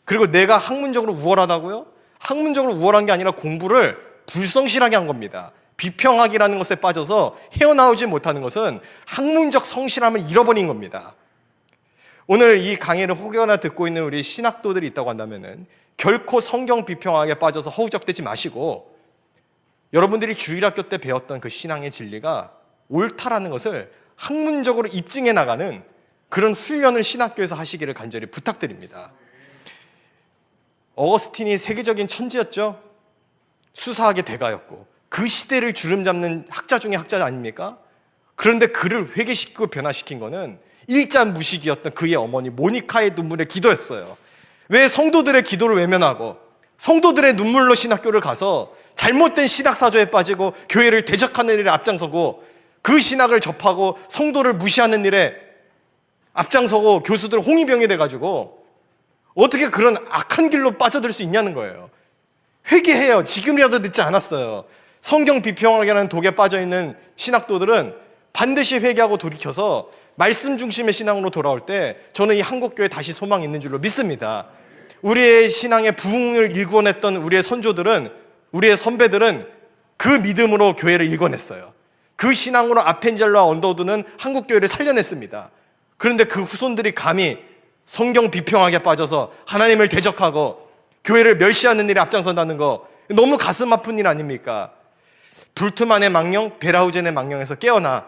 그리고 내가 학문적으로 우월하다고요? 학문적으로 우월한 게 아니라 공부를 불성실하게 한 겁니다. 비평학이라는 것에 빠져서 헤어나오지 못하는 것은 학문적 성실함을 잃어버린 겁니다. 오늘 이 강의를 혹여나 듣고 있는 우리 신학도들이 있다고 한다면은 결코 성경 비평학에 빠져서 허우적대지 마시고 여러분들이 주일학교 때 배웠던 그 신앙의 진리가 옳다라는 것을 학문적으로 입증해 나가는 그런 훈련을 신학교에서 하시기를 간절히 부탁드립니다. 어거스틴이 세계적인 천재였죠. 수사학의 대가였고 그 시대를 주름잡는 학자 중에 학자 아닙니까? 그런데 그를 회개시키고 변화시킨 거는 일자무식이었던 그의 어머니 모니카의 눈물의 기도였어요. 왜 성도들의 기도를 외면하고 성도들의 눈물로 신학교를 가서 잘못된 신학사조에 빠지고 교회를 대적하는 일에 앞장서고 그 신학을 접하고 성도를 무시하는 일에 앞장서고 교수들 홍위병이 돼가지고 어떻게 그런 악한 길로 빠져들 수 있냐는 거예요. 회개해요. 지금이라도 늦지 않았어요. 성경 비평학이라는 독에 빠져있는 신학도들은 반드시 회개하고 돌이켜서 말씀 중심의 신앙으로 돌아올 때 저는 이 한국교회에 다시 소망이 있는 줄로 믿습니다. 우리의 신앙의 부흥을 일궈냈던 우리의 선조들은, 우리의 선배들은 그 믿음으로 교회를 일궈냈어요. 그 신앙으로 아펜젤러와 언더우드는 한국교회를 살려냈습니다. 그런데 그 후손들이 감히 성경 비평학에 빠져서 하나님을 대적하고 교회를 멸시하는 일에 앞장선다는 거 너무 가슴 아픈 일 아닙니까? 불트만의 망령, 베라우젠의 망령에서 깨어나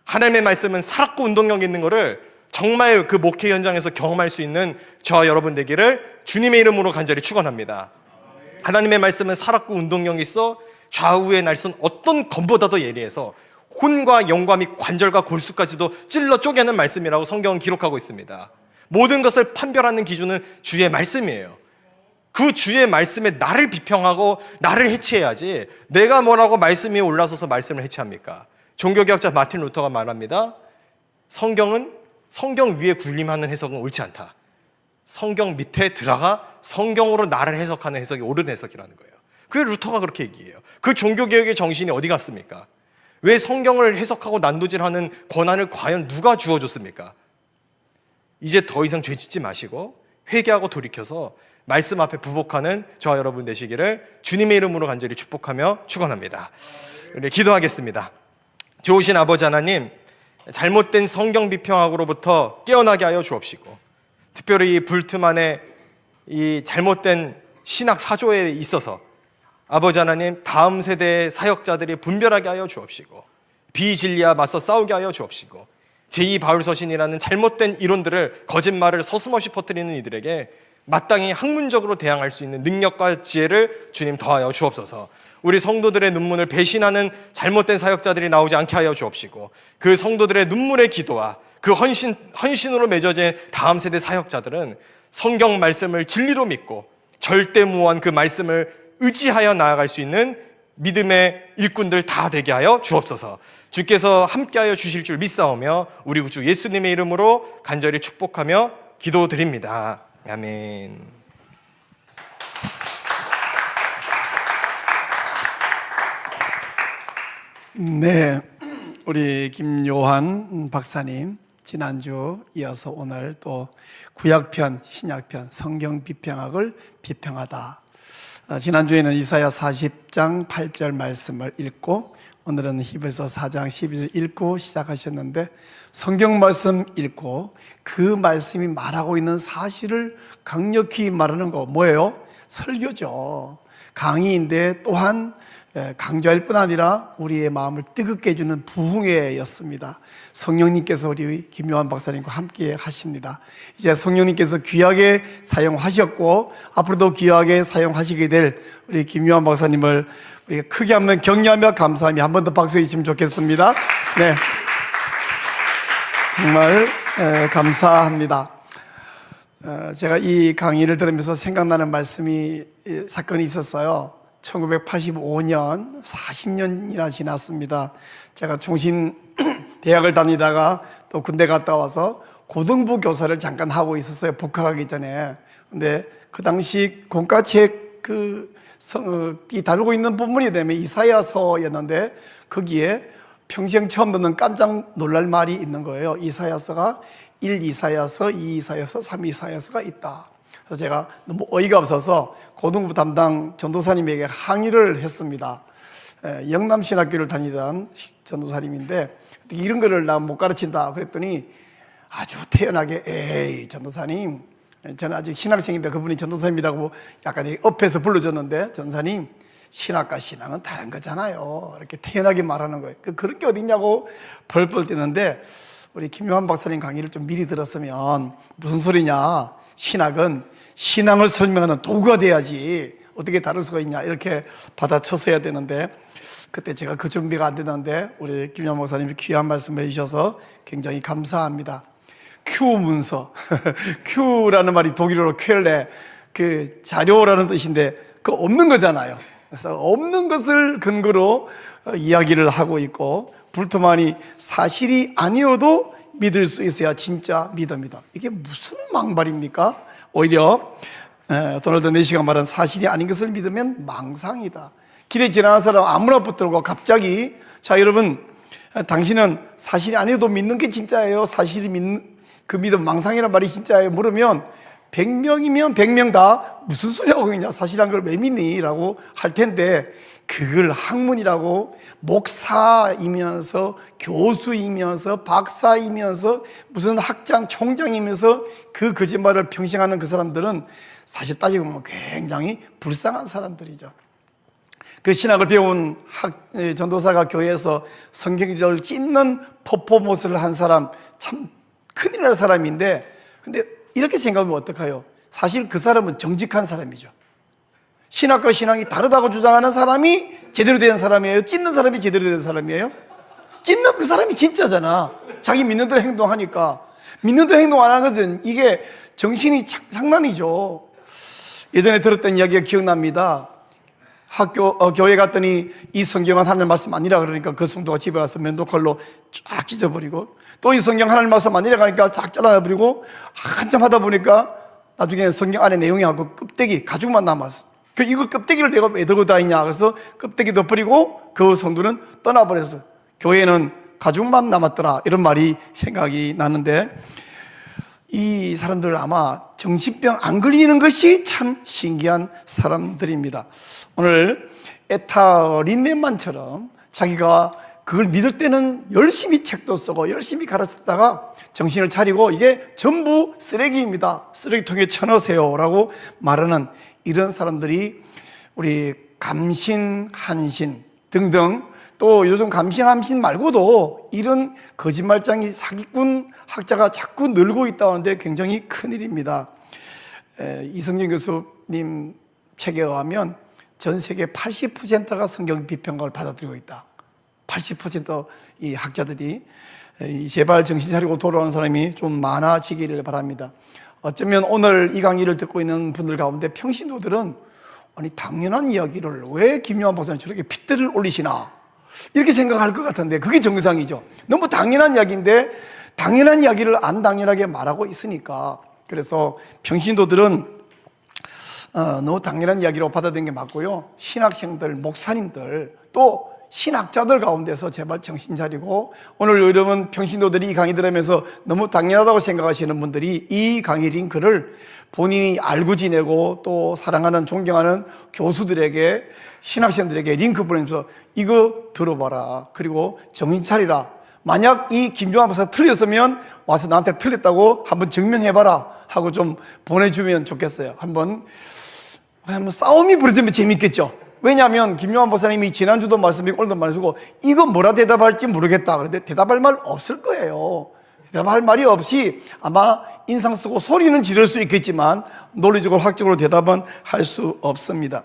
하나님의 말씀은 살았고 운동력 있는 거를 정말 그 목회 현장에서 경험할 수 있는 저와 여러분 되기를 주님의 이름으로 간절히 축원합니다. 하나님의 말씀은 살았고 운동력이 있어 좌우의 날선 어떤 검보다도 예리해서 혼과 영과 및 관절과 골수까지도 찔러 쪼개는 말씀이라고 성경은 기록하고 있습니다. 모든 것을 판별하는 기준은 주의 말씀이에요. 그 주의 말씀에 나를 비평하고 나를 해체해야지 내가 뭐라고 말씀 위에 올라서서 말씀을 해체합니까? 종교개혁자 마틴 루터가 말합니다. 성경은 성경 위에 군림하는 해석은 옳지 않다. 성경 밑에 들어가 성경으로 나를 해석하는 해석이 옳은 해석이라는 거예요. 그게 루터가 그렇게 얘기해요. 그 종교개혁의 정신이 어디 갔습니까? 왜 성경을 해석하고 난도질하는 권한을 과연 누가 주어줬습니까? 이제 더 이상 죄 짓지 마시고 회개하고 돌이켜서 말씀 앞에 부복하는 저와 여러분 되시기를 주님의 이름으로 간절히 축복하며 축원합니다. 우리 기도하겠습니다. 좋으신 아버지 하나님, 잘못된 성경 비평학으로부터 깨어나게 하여 주옵시고 특별히 이 불트만의 이 잘못된 신학 사조에 있어서 아버지 하나님 다음 세대의 사역자들이 분별하게 하여 주옵시고 비진리와 맞서 싸우게 하여 주옵시고 제2 바울서신이라는 잘못된 이론들을 거짓말을 서슴없이 퍼뜨리는 이들에게 마땅히 학문적으로 대항할 수 있는 능력과 지혜를 주님 더하여 주옵소서. 우리 성도들의 눈물을 배신하는 잘못된 사역자들이 나오지 않게 하여 주옵시고 그 성도들의 눈물의 기도와 그 헌신으로 맺어진 다음 세대 사역자들은 성경 말씀을 진리로 믿고 절대무한 그 말씀을 의지하여 나아갈 수 있는 믿음의 일꾼들 다 되게 하여 주옵소서. 주께서 함께하여 주실 줄 믿사오며 우리 구주 예수님의 이름으로 간절히 축복하며 기도드립니다. 아멘. 네, 우리 김요한 박사님 지난주 이어서 오늘 또 구약편, 신약편 성경 비평학을 비평하다. 지난주에는 이사야 40장 8절 말씀을 읽고 오늘은 히브리서 4장 12절 읽고 시작하셨는데 성경 말씀 읽고 그 말씀이 말하고 있는 사실을 강력히 말하는 거 뭐예요? 설교죠. 강의인데 또한 강조할 뿐 아니라 우리의 마음을 뜨겁게 해주는 부흥회였습니다. 성령님께서 우리 김요한 박사님과 함께 하십니다. 이제 성령님께서 귀하게 사용하셨고 앞으로도 귀하게 사용하시게 될 우리 김요한 박사님을 우리가 크게 한번 격려하며 감사하며 한 번 더 박수해 주시면 좋겠습니다. 네, 정말 감사합니다. 제가 이 강의를 들으면서 생각나는 사건이 있었어요. 1985년 40년이나 지났습니다. 제가 대학을 다니다가 또 군대 갔다 와서 고등부 교사를 잠깐 하고 있었어요. 복학하기 전에. 근데 그 당시 공과책 이 다루고 있는 부분이 되면 이사야서였는데 거기에 평생 처음 듣는 깜짝 놀랄 말이 있는 거예요. 이사야서가 1 이사야서, 2 이사야서, 3 이사야서가 있다. 그래서 제가 너무 어이가 없어서 고등부 담당 전도사님에게 항의를 했습니다. 영남신학교를 다니던 전도사님인데 이런 거를 나 못 가르친다 그랬더니 아주 태연하게 에이 전도사님, 저는 아직 신학생인데 그분이 전도사님이라고 약간 업해서 불러줬는데, 전도사님 신학과 신앙은 다른 거잖아요, 이렇게 태연하게 말하는 거예요. 그런 게 어딨냐고 벌벌 뛰는데, 우리 김요한 박사님 강의를 좀 미리 들었으면 무슨 소리냐, 신학은 신앙을 설명하는 도구가 돼야지 어떻게 다룰 수가 있냐 이렇게 받아쳤어야 되는데, 그때 제가 그 준비가 안 되는데 우리 김요한 박사님이 귀한 말씀 해주셔서 굉장히 감사합니다. 큐 문서 큐라는 말이 독일어로 퀘레, 그 자료라는 뜻인데 그 없는 거잖아요. 그래서 없는 것을 근거로 이야기를 하고 있고, 불투만이 사실이 아니어도 믿을 수 있어야 진짜 믿음이다. 이게 무슨 망발입니까? 오히려 도널드 내시가 말한 사실이 아닌 것을 믿으면 망상이다. 길에 지나가는 사람 아무나 붙들고 갑자기, 자 여러분 당신은 사실이 아니어도 믿는 게 진짜예요, 사실이 믿는 그 믿음 망상이란 말이 진짜예요 물으면 100명이면 100명 다 무슨 소리 하고 있냐, 사실한 걸 왜 믿니? 라고 할 텐데, 그걸 학문이라고 목사이면서 교수이면서 박사이면서 무슨 학장 총장이면서 그 거짓말을 평생하는 그 사람들은 사실 따지고 보면 굉장히 불쌍한 사람들이죠. 그 신학을 배운 전도사가 교회에서 성경절 찢는 퍼포먼스를 한 사람, 참 큰일 날 사람인데, 근데 이렇게 생각하면 어떡해요? 사실 그 사람은 정직한 사람이죠. 신학과 신앙이 다르다고 주장하는 사람이 제대로 된 사람이에요? 찢는 사람이 제대로 된 사람이에요? 찢는 그 사람이 진짜잖아. 자기 믿는 대로 행동하니까. 믿는 대로 행동 안 하거든. 이게 정신이 장난이죠. 예전에 들었던 이야기가 기억납니다. 교회 갔더니 이 성경은 하나님 말씀 아니라 그러니까 그 성도가 집에 와서 면도칼로 쫙 찢어버리고, 또 이 성경 하나님 말씀 아니라 하니까 쫙 잘라버리고, 한참 하다 보니까 나중에 성경 안에 내용이 하고 껍데기 가죽만 남았어. 이걸 껍데기를 내가 왜 들고 다니냐, 그래서 껍데기도 버리고 그 성도는 떠나버렸어. 교회는 가죽만 남았더라, 이런 말이 생각이 나는데, 이 사람들 아마 정신병 안 걸리는 것이 참 신기한 사람들입니다. 오늘 에타 린넨만처럼 자기가 그걸 믿을 때는 열심히 책도 쓰고 열심히 가르쳤다가 정신을 차리고 이게 전부 쓰레기입니다, 쓰레기통에 쳐넣으세요 라고 말하는 이런 사람들이 우리 감신, 한신 등등, 또 요즘 감신, 한신 말고도 이런 거짓말장이 사기꾼 학자가 자꾸 늘고 있다는데 굉장히 큰일입니다. 이성경 교수님 책에 의하면 전 세계 80%가 성경 비평가를 받아들이고 있다. 80% 이 학자들이. 제발 정신 차리고 돌아오는 사람이 좀 많아지기를 바랍니다. 어쩌면 오늘 이 강의를 듣고 있는 분들 가운데 평신도들은 아니 당연한 이야기를 왜 김요한 박사님 저렇게 핏대를 올리시나 이렇게 생각할 것 같은데, 그게 정상이죠. 너무 당연한 이야기인데 당연한 이야기를 안 당연하게 말하고 있으니까. 그래서 평신도들은 너무 당연한 이야기로 받아들이는 게 맞고요. 신학생들, 목사님들, 또 신학자들 가운데서 제발 정신 차리고, 오늘 여러분 평신도들이 이 강의 들으면서 너무 당연하다고 생각하시는 분들이 이 강의 링크를 본인이 알고 지내고 또 사랑하는 존경하는 교수들에게, 신학생들에게 링크 보내면서 이거 들어봐라, 그리고 정신 차리라, 만약 이 김요한 박사가 틀렸으면 와서 나한테 틀렸다고 한번 증명해봐라 하고 좀 보내주면 좋겠어요. 한번 싸움이 벌어지면 재밌겠죠. 왜냐하면 김요한 박사님이 지난주도 말씀드리고 오늘도 말씀드리고 이거 뭐라 대답할지 모르겠다 그런데 대답할 말 없을 거예요. 대답할 말이 없이 아마 인상 쓰고 소리는 지를 수 있겠지만 논리적으로 학적으로 대답은 할 수 없습니다.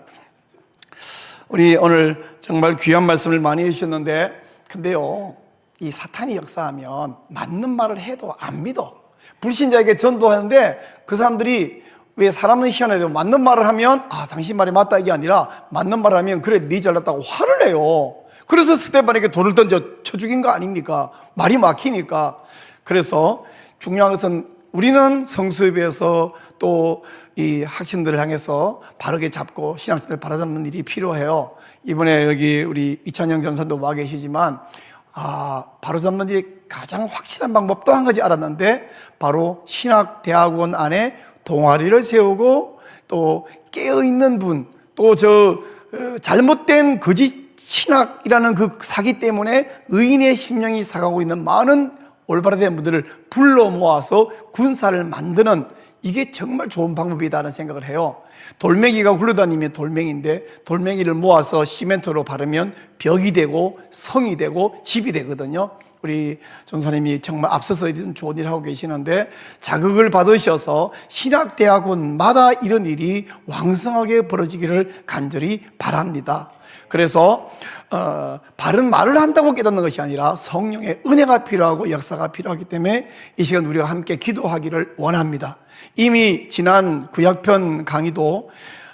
우리 오늘 정말 귀한 말씀을 많이 해주셨는데, 근데요 이 사탄이 역사하면 맞는 말을 해도 안 믿어. 불신자에게 전도하는데 그 사람들이 왜 사람은 희한해도 맞는 말을 하면 당신 말이 맞다 이게 아니라 맞는 말을 하면 그래 네 잘났다고 화를 내요. 그래서 스데반에게 돌을 던져 쳐 죽인 거 아닙니까? 말이 막히니까. 그래서 중요한 것은 우리는 성수협에서 또 이 학생들을 향해서 바르게 잡고 신앙생활을 바로잡는 일이 필요해요. 이번에 여기 우리 이찬영 전사도 와 계시지만 바로잡는 일이 가장 확실한 방법 또 한 가지 알았는데, 바로 신학대학원 안에 동아리를 세우고 또 깨어있는 분, 또 잘못된 거짓 신학이라는 그 사기 때문에 의인의 심령이 사가고 있는 많은 올바르된 분들을 불러 모아서 군사를 만드는, 이게 정말 좋은 방법이다라는 생각을 해요. 돌멩이가 굴러다니면 돌멩이인데, 돌멩이를 모아서 시멘트로 바르면 벽이 되고 성이 되고 집이 되거든요. 우리 전사님이 정말 앞서서 이런 좋은 일 하고 계시는데, 자극을 받으셔서 신학대학원마다 이런 일이 왕성하게 벌어지기를 간절히 바랍니다. 그래서 바른 말을 한다고 깨닫는 것이 아니라 성령의 은혜가 필요하고 역사가 필요하기 때문에 이 시간 우리가 함께 기도하기를 원합니다. 이미 지난 구약편 강의도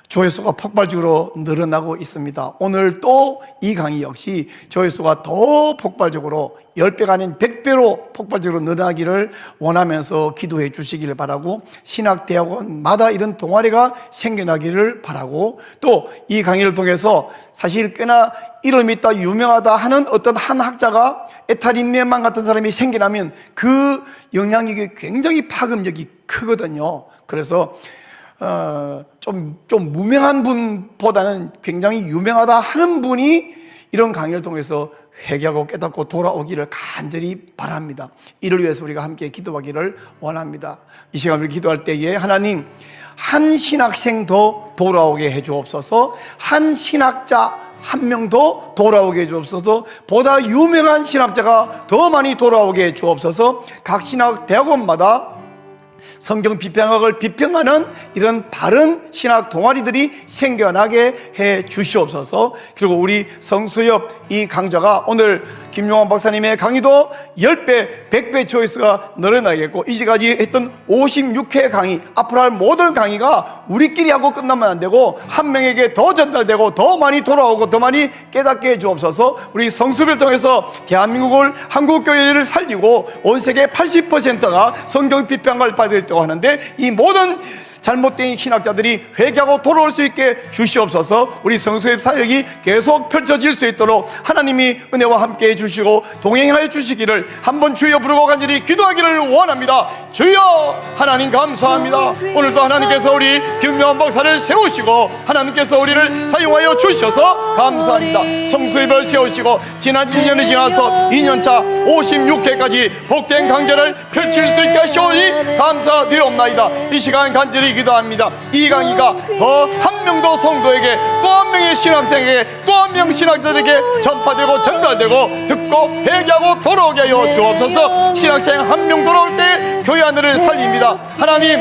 조회수가 폭발적으로 늘어나고 있습니다. 오늘 또 이 강의 역시 조회수가 더 폭발적으로 10배가 아닌 100배로 폭발적으로 늘어나기를 원하면서 기도해 주시기를 바라고, 신학대학원마다 이런 동아리가 생겨나기를 바라고, 또 이 강의를 통해서 사실 꽤나 이름 있다 유명하다 하는 어떤 한 학자가 에타린네만 같은 사람이 생겨나면 그 영향력이 굉장히 파급력이 크거든요. 그래서 좀 무명한 분보다는 굉장히 유명하다 하는 분이 이런 강의를 통해서 회개하고 깨닫고 돌아오기를 간절히 바랍니다. 이를 위해서 우리가 함께 기도하기를 원합니다. 이 시간을 기도할 때에 하나님, 한 신학생 더 돌아오게 해 주옵소서, 한 신학자 한 명 더 돌아오게 해 주옵소서, 보다 유명한 신학자가 더 많이 돌아오게 해 주옵소서, 각 신학 대학원마다 성경 비평학을 비평하는 이런 바른 신학 동아리들이 생겨나게 해 주시옵소서. 그리고 우리 성수협 이 강좌가 오늘 김용환 박사님의 강의도 10배, 100배 조회수가 늘어나겠고, 이제까지 했던 56회 강의, 앞으로 할 모든 강의가 우리끼리 하고 끝나면 안 되고 한 명에게 더 전달되고 더 많이 돌아오고 더 많이 깨닫게 해 주옵소서. 우리 성수협을 통해서 대한민국을, 한국교회를 살리고 온 세계 80%가 성경 비평을 받을 있다고 하는데, 이 모든 잘못된 신학자들이 회개하고 돌아올 수 있게 주시옵소서. 우리 성수협 사역이 계속 펼쳐질 수 있도록 하나님이 은혜와 함께 해주시고 동행하여 주시기를 한번 주여 부르고 간절히 기도하기를 원합니다. 주여, 하나님 감사합니다. 오늘도 하나님께서 우리 김명환 박사를 세우시고 하나님께서 우리를 사용하여 주셔서 감사합니다. 성수협을 세우시고 지난 1년이 지나서 2년차 56회까지 복된 강좌를 펼칠 수 있게 하시오니 감사드리옵나이다. 이 시간 간절히 기도합니다. 이 강의가 더 한 명 더 성도에게, 또 한 명의 신학생에게, 또 한 명 신학자들에게 전파되고 전달되고 듣고 회개하고 돌아오게 하여 주옵소서. 신학생 한 명 돌아올 때 교회 하늘을 살립니다. 하나님,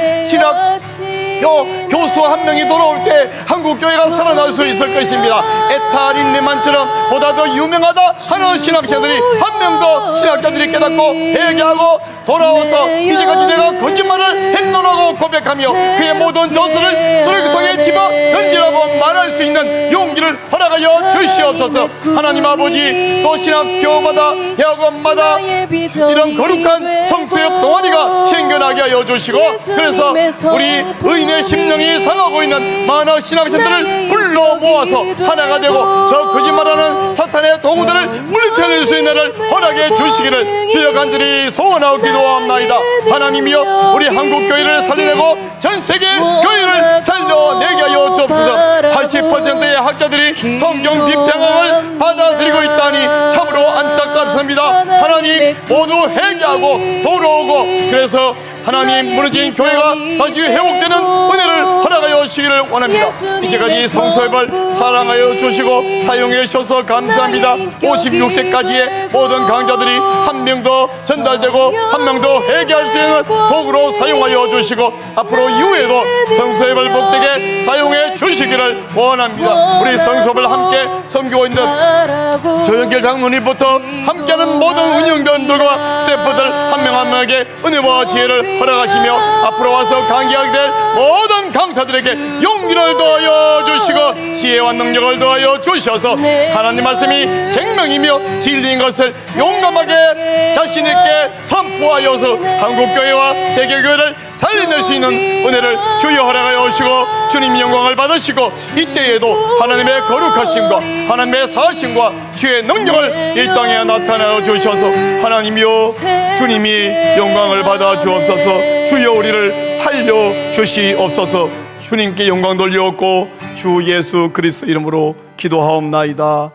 교수 한 명이 돌아올 때 한국교회가 살아날 수 있을 것입니다. 에타린네만처럼 보다 더 유명하다 하는 신학자들이 한 명 더 신학자들이 깨닫고 회개하고 돌아와서 이제까지 내가 거짓말을 했노라고 고백하며 그의 모든 저수를 쓰레기통에 집어 던지라고 말할 수 있는 용기를 허락하여 주시옵소서. 하나님 아버지, 또 신학교마다 대학원마다 이런 거룩한 성수협 동아리가 생겨나게 하여 주시고, 그래서 우리 의인의 심령이 상하고 있는 많은 신학생들을 불러 모아서 하나가 되고 저 거짓말하는 사탄의 도구들을 물리쳐낼 수 있는 날을 허락해 주시기를 주여 간절히 소원하고 기도합나이다. 하나님이여, 우리 한국교회를 살려내고 전 세계 교회를 살려내게 하여 주옵소서. 80%의 학자들이 성경 비평학을 받아들이고 있다니 참으로 안타깝습니다. 하나님, 모두 회개하고 돌아오고, 그래서 하나님, 무너진 교회가 다시 회복되는 은혜를 허락하여 주시기를 원합니다. 이제까지 성소협을 사랑하여 주시고 사용해 주셔서 감사합니다. 56세까지의 모든 강자들이 한 명 더 전달되고 한 명 더 회개할 수 있는 도구로 사용하여 주시고, 앞으로 이후에도 성소협을 복되게 사용해 주시기를 원합니다. 우리 성소협을 함께 섬기고 있는 조영길 장로님부터 함께하는 모든 운영단들과 스태프들 한 명 한 명에게 은혜와 지혜를 허락하시며 앞으로 와서 강의하게 될 모든 강사들에게 용기를 더하여 주시고 지혜와 능력을 더하여 주셔서 하나님 말씀이 생명이며 진리인 것을 용감하게 자신 있게 선포하여서 한국교회와 세계교회를 살려낼 수 있는 은혜를 주여 허락하여 주시고 주님 영광을 받으시고, 이때에도 하나님의 거룩하심과 하나님의 사심과 주의 능력을 이 땅에 나타내어 주셔서 하나님이여, 주님이 영광을 받아 주옵소서. 주여, 우리를 살려 주시옵소서. 주님께 영광 돌려옵고 주 예수 그리스도 이름으로 기도하옵나이다.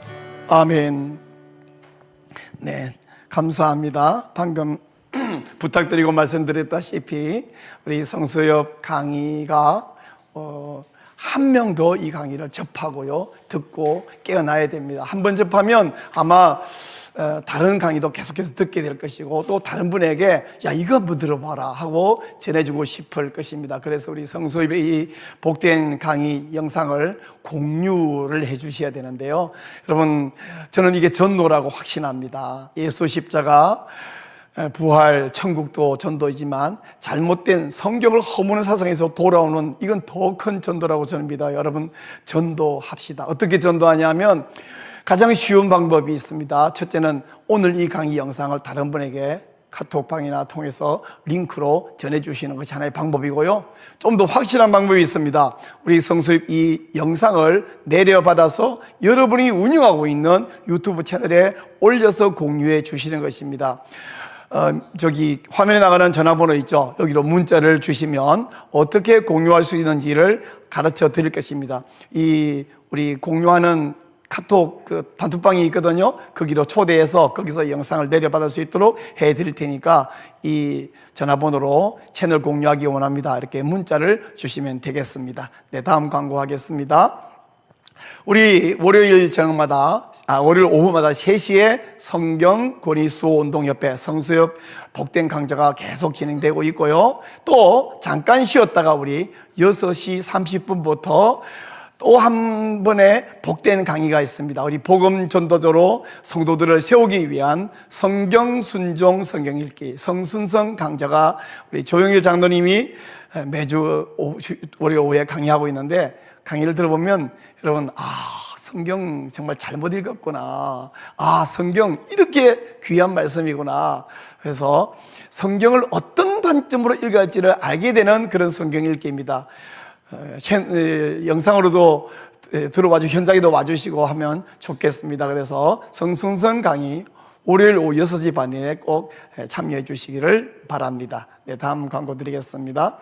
아멘. 네, 감사합니다. 방금 부탁드리고 말씀드렸다시피 우리 성수협 강의가 한 명 더 이 강의를 접하고요, 듣고 깨어나야 됩니다. 한 번 접하면 아마 다른 강의도 계속해서 듣게 될 것이고, 또 다른 분에게 야 이거 한번 들어봐라 하고 전해주고 싶을 것입니다. 그래서 우리 성수협의 이 복된 강의 영상을 공유를 해 주셔야 되는데요, 여러분, 저는 이게 전도라고 확신합니다. 예수 십자가, 부활, 천국도 전도이지만 잘못된 성경을 허무는 사상에서 돌아오는, 이건 더 큰 전도라고 저는 믿어요. 여러분, 전도합시다. 어떻게 전도하냐면 가장 쉬운 방법이 있습니다. 첫째는 오늘 이 강의 영상을 다른 분에게 카톡방이나 통해서 링크로 전해주시는 것이 하나의 방법이고요, 좀 더 확실한 방법이 있습니다. 우리 성수협 이 영상을 내려받아서 여러분이 운영하고 있는 유튜브 채널에 올려서 공유해 주시는 것입니다. 저기 화면에 나가는 전화번호 있죠? 여기로 문자를 주시면 어떻게 공유할 수 있는지를 가르쳐 드릴 것입니다. 우리 공유하는 카톡 단톡방이 있거든요. 거기로 초대해서 거기서 영상을 내려받을 수 있도록 해 드릴 테니까 이 전화번호로 채널 공유하기 원합니다, 이렇게 문자를 주시면 되겠습니다. 네, 다음 광고하겠습니다. 우리 월요일 월요일 오후마다 3시에 성경 권위 수호 운동협회 성수협 복된 강좌가 계속 진행되고 있고요, 또 잠깐 쉬었다가 우리 6시 30분부터 또 한 번의 복된 강의가 있습니다. 우리 복음 전도자로 성도들을 세우기 위한 성경 순종 성경 읽기 성순성 강좌가 우리 조영일 장로님이 매주 월요일 오후에 강의하고 있는데, 강의를 들어보면 여러분, 성경 정말 잘못 읽었구나, 성경 이렇게 귀한 말씀이구나, 그래서 성경을 어떤 관점으로 읽어야 할지를 알게 되는 그런 성경 읽기입니다. 영상으로도 들어와주시고 현장에도 와주시고 하면 좋겠습니다. 그래서 성순성 강의 월요일 오후 6시 반에 꼭 참여해 주시기를 바랍니다. 네, 다음 광고 드리겠습니다.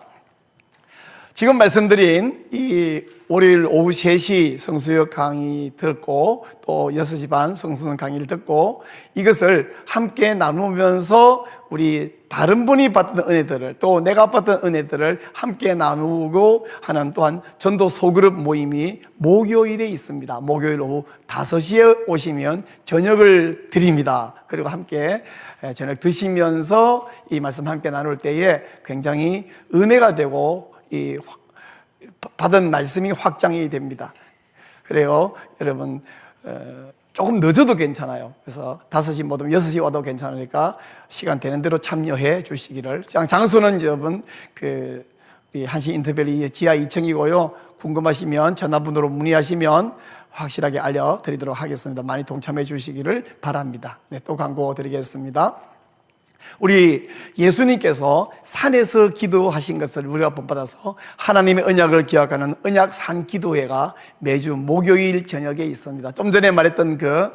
지금 말씀드린 이 월요일 오후 3시 성수협 강의 듣고 또 6시 반 성수는 강의를 듣고 이것을 함께 나누면서 우리 다른 분이 받던 은혜들을 또 내가 받던 은혜들을 함께 나누고 하는 또한 전도 소그룹 모임이 목요일에 있습니다. 목요일 오후 5시에 오시면 저녁을 드립니다. 그리고 함께 저녁 드시면서 이 말씀 함께 나눌 때에 굉장히 은혜가 되고 이 받은 말씀이 확장이 됩니다. 그래요, 여러분, 조금 늦어도 괜찮아요. 그래서 5시 못 오면 6시 와도 괜찮으니까 시간 되는 대로 참여해 주시기를. 장소는 여러분 우리 한시 인터밸리 지하 2층이고요. 궁금하시면 전화번호로 문의하시면 확실하게 알려드리도록 하겠습니다. 많이 동참해 주시기를 바랍니다. 네, 또 광고 드리겠습니다. 우리 예수님께서 산에서 기도하신 것을 우리가 본받아서 하나님의 언약을 기억하는 언약산 기도회가 매주 목요일 저녁에 있습니다. 좀 전에 말했던 그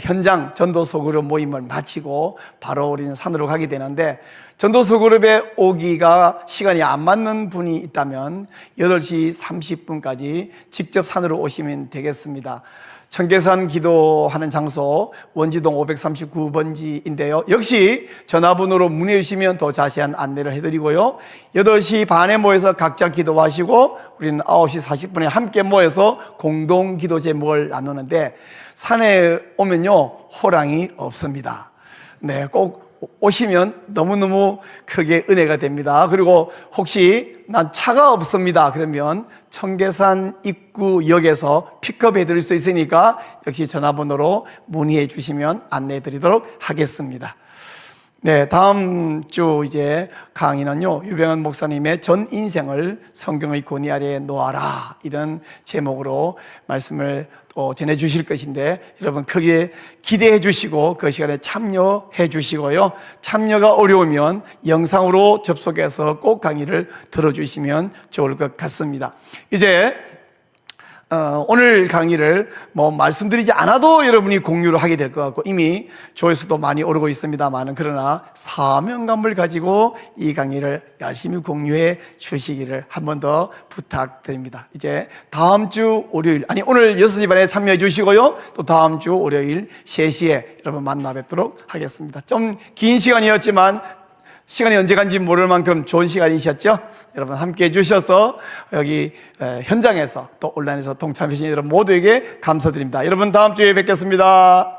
현장 전도소그룹 모임을 마치고 바로 우리는 산으로 가게 되는데, 전도소그룹에 오기가 시간이 안 맞는 분이 있다면 8시 30분까지 직접 산으로 오시면 되겠습니다. 청계산 기도하는 장소 원지동 539번지인데요. 역시 전화번호로 문의해 주시면 더 자세한 안내를 해드리고요. 8시 반에 모여서 각자 기도하시고 우리는 9시 40분에 함께 모여서 공동 기도 제목을 나누는데, 산에 오면요 호랑이 없습니다. 네, 꼭 오시면 너무너무 크게 은혜가 됩니다. 그리고 혹시 난 차가 없습니다 그러면 청계산 입구역에서 픽업해 드릴 수 있으니까 역시 전화번호로 문의해 주시면 안내해 드리도록 하겠습니다. 네, 다음 주 이제 강의는요, 유병헌 목사님의 전 인생을 성경의 권위 아래에 놓아라, 이런 제목으로 말씀을 또 전해 주실 것인데, 여러분 크게 기대해 주시고 그 시간에 참여해 주시고요, 참여가 어려우면 영상으로 접속해서 꼭 강의를 들어주시면 좋을 것 같습니다. 이제 오늘 강의를 뭐 말씀드리지 않아도 여러분이 공유를 하게 될 것 같고 이미 조회수도 많이 오르고 있습니다만은 그러나 사명감을 가지고 이 강의를 열심히 공유해 주시기를 한 번 더 부탁드립니다. 이제 다음 주 월요일, 아니 오늘 6시 반에 참여해 주시고요. 또 다음 주 월요일 3시에 여러분 만나 뵙도록 하겠습니다. 좀 긴 시간이었지만 시간이 언제 간지 모를 만큼 좋은 시간이셨죠? 여러분 함께 해주셔서 여기 현장에서 또 온라인에서 동참해주신 여러분 모두에게 감사드립니다. 여러분 다음 주에 뵙겠습니다.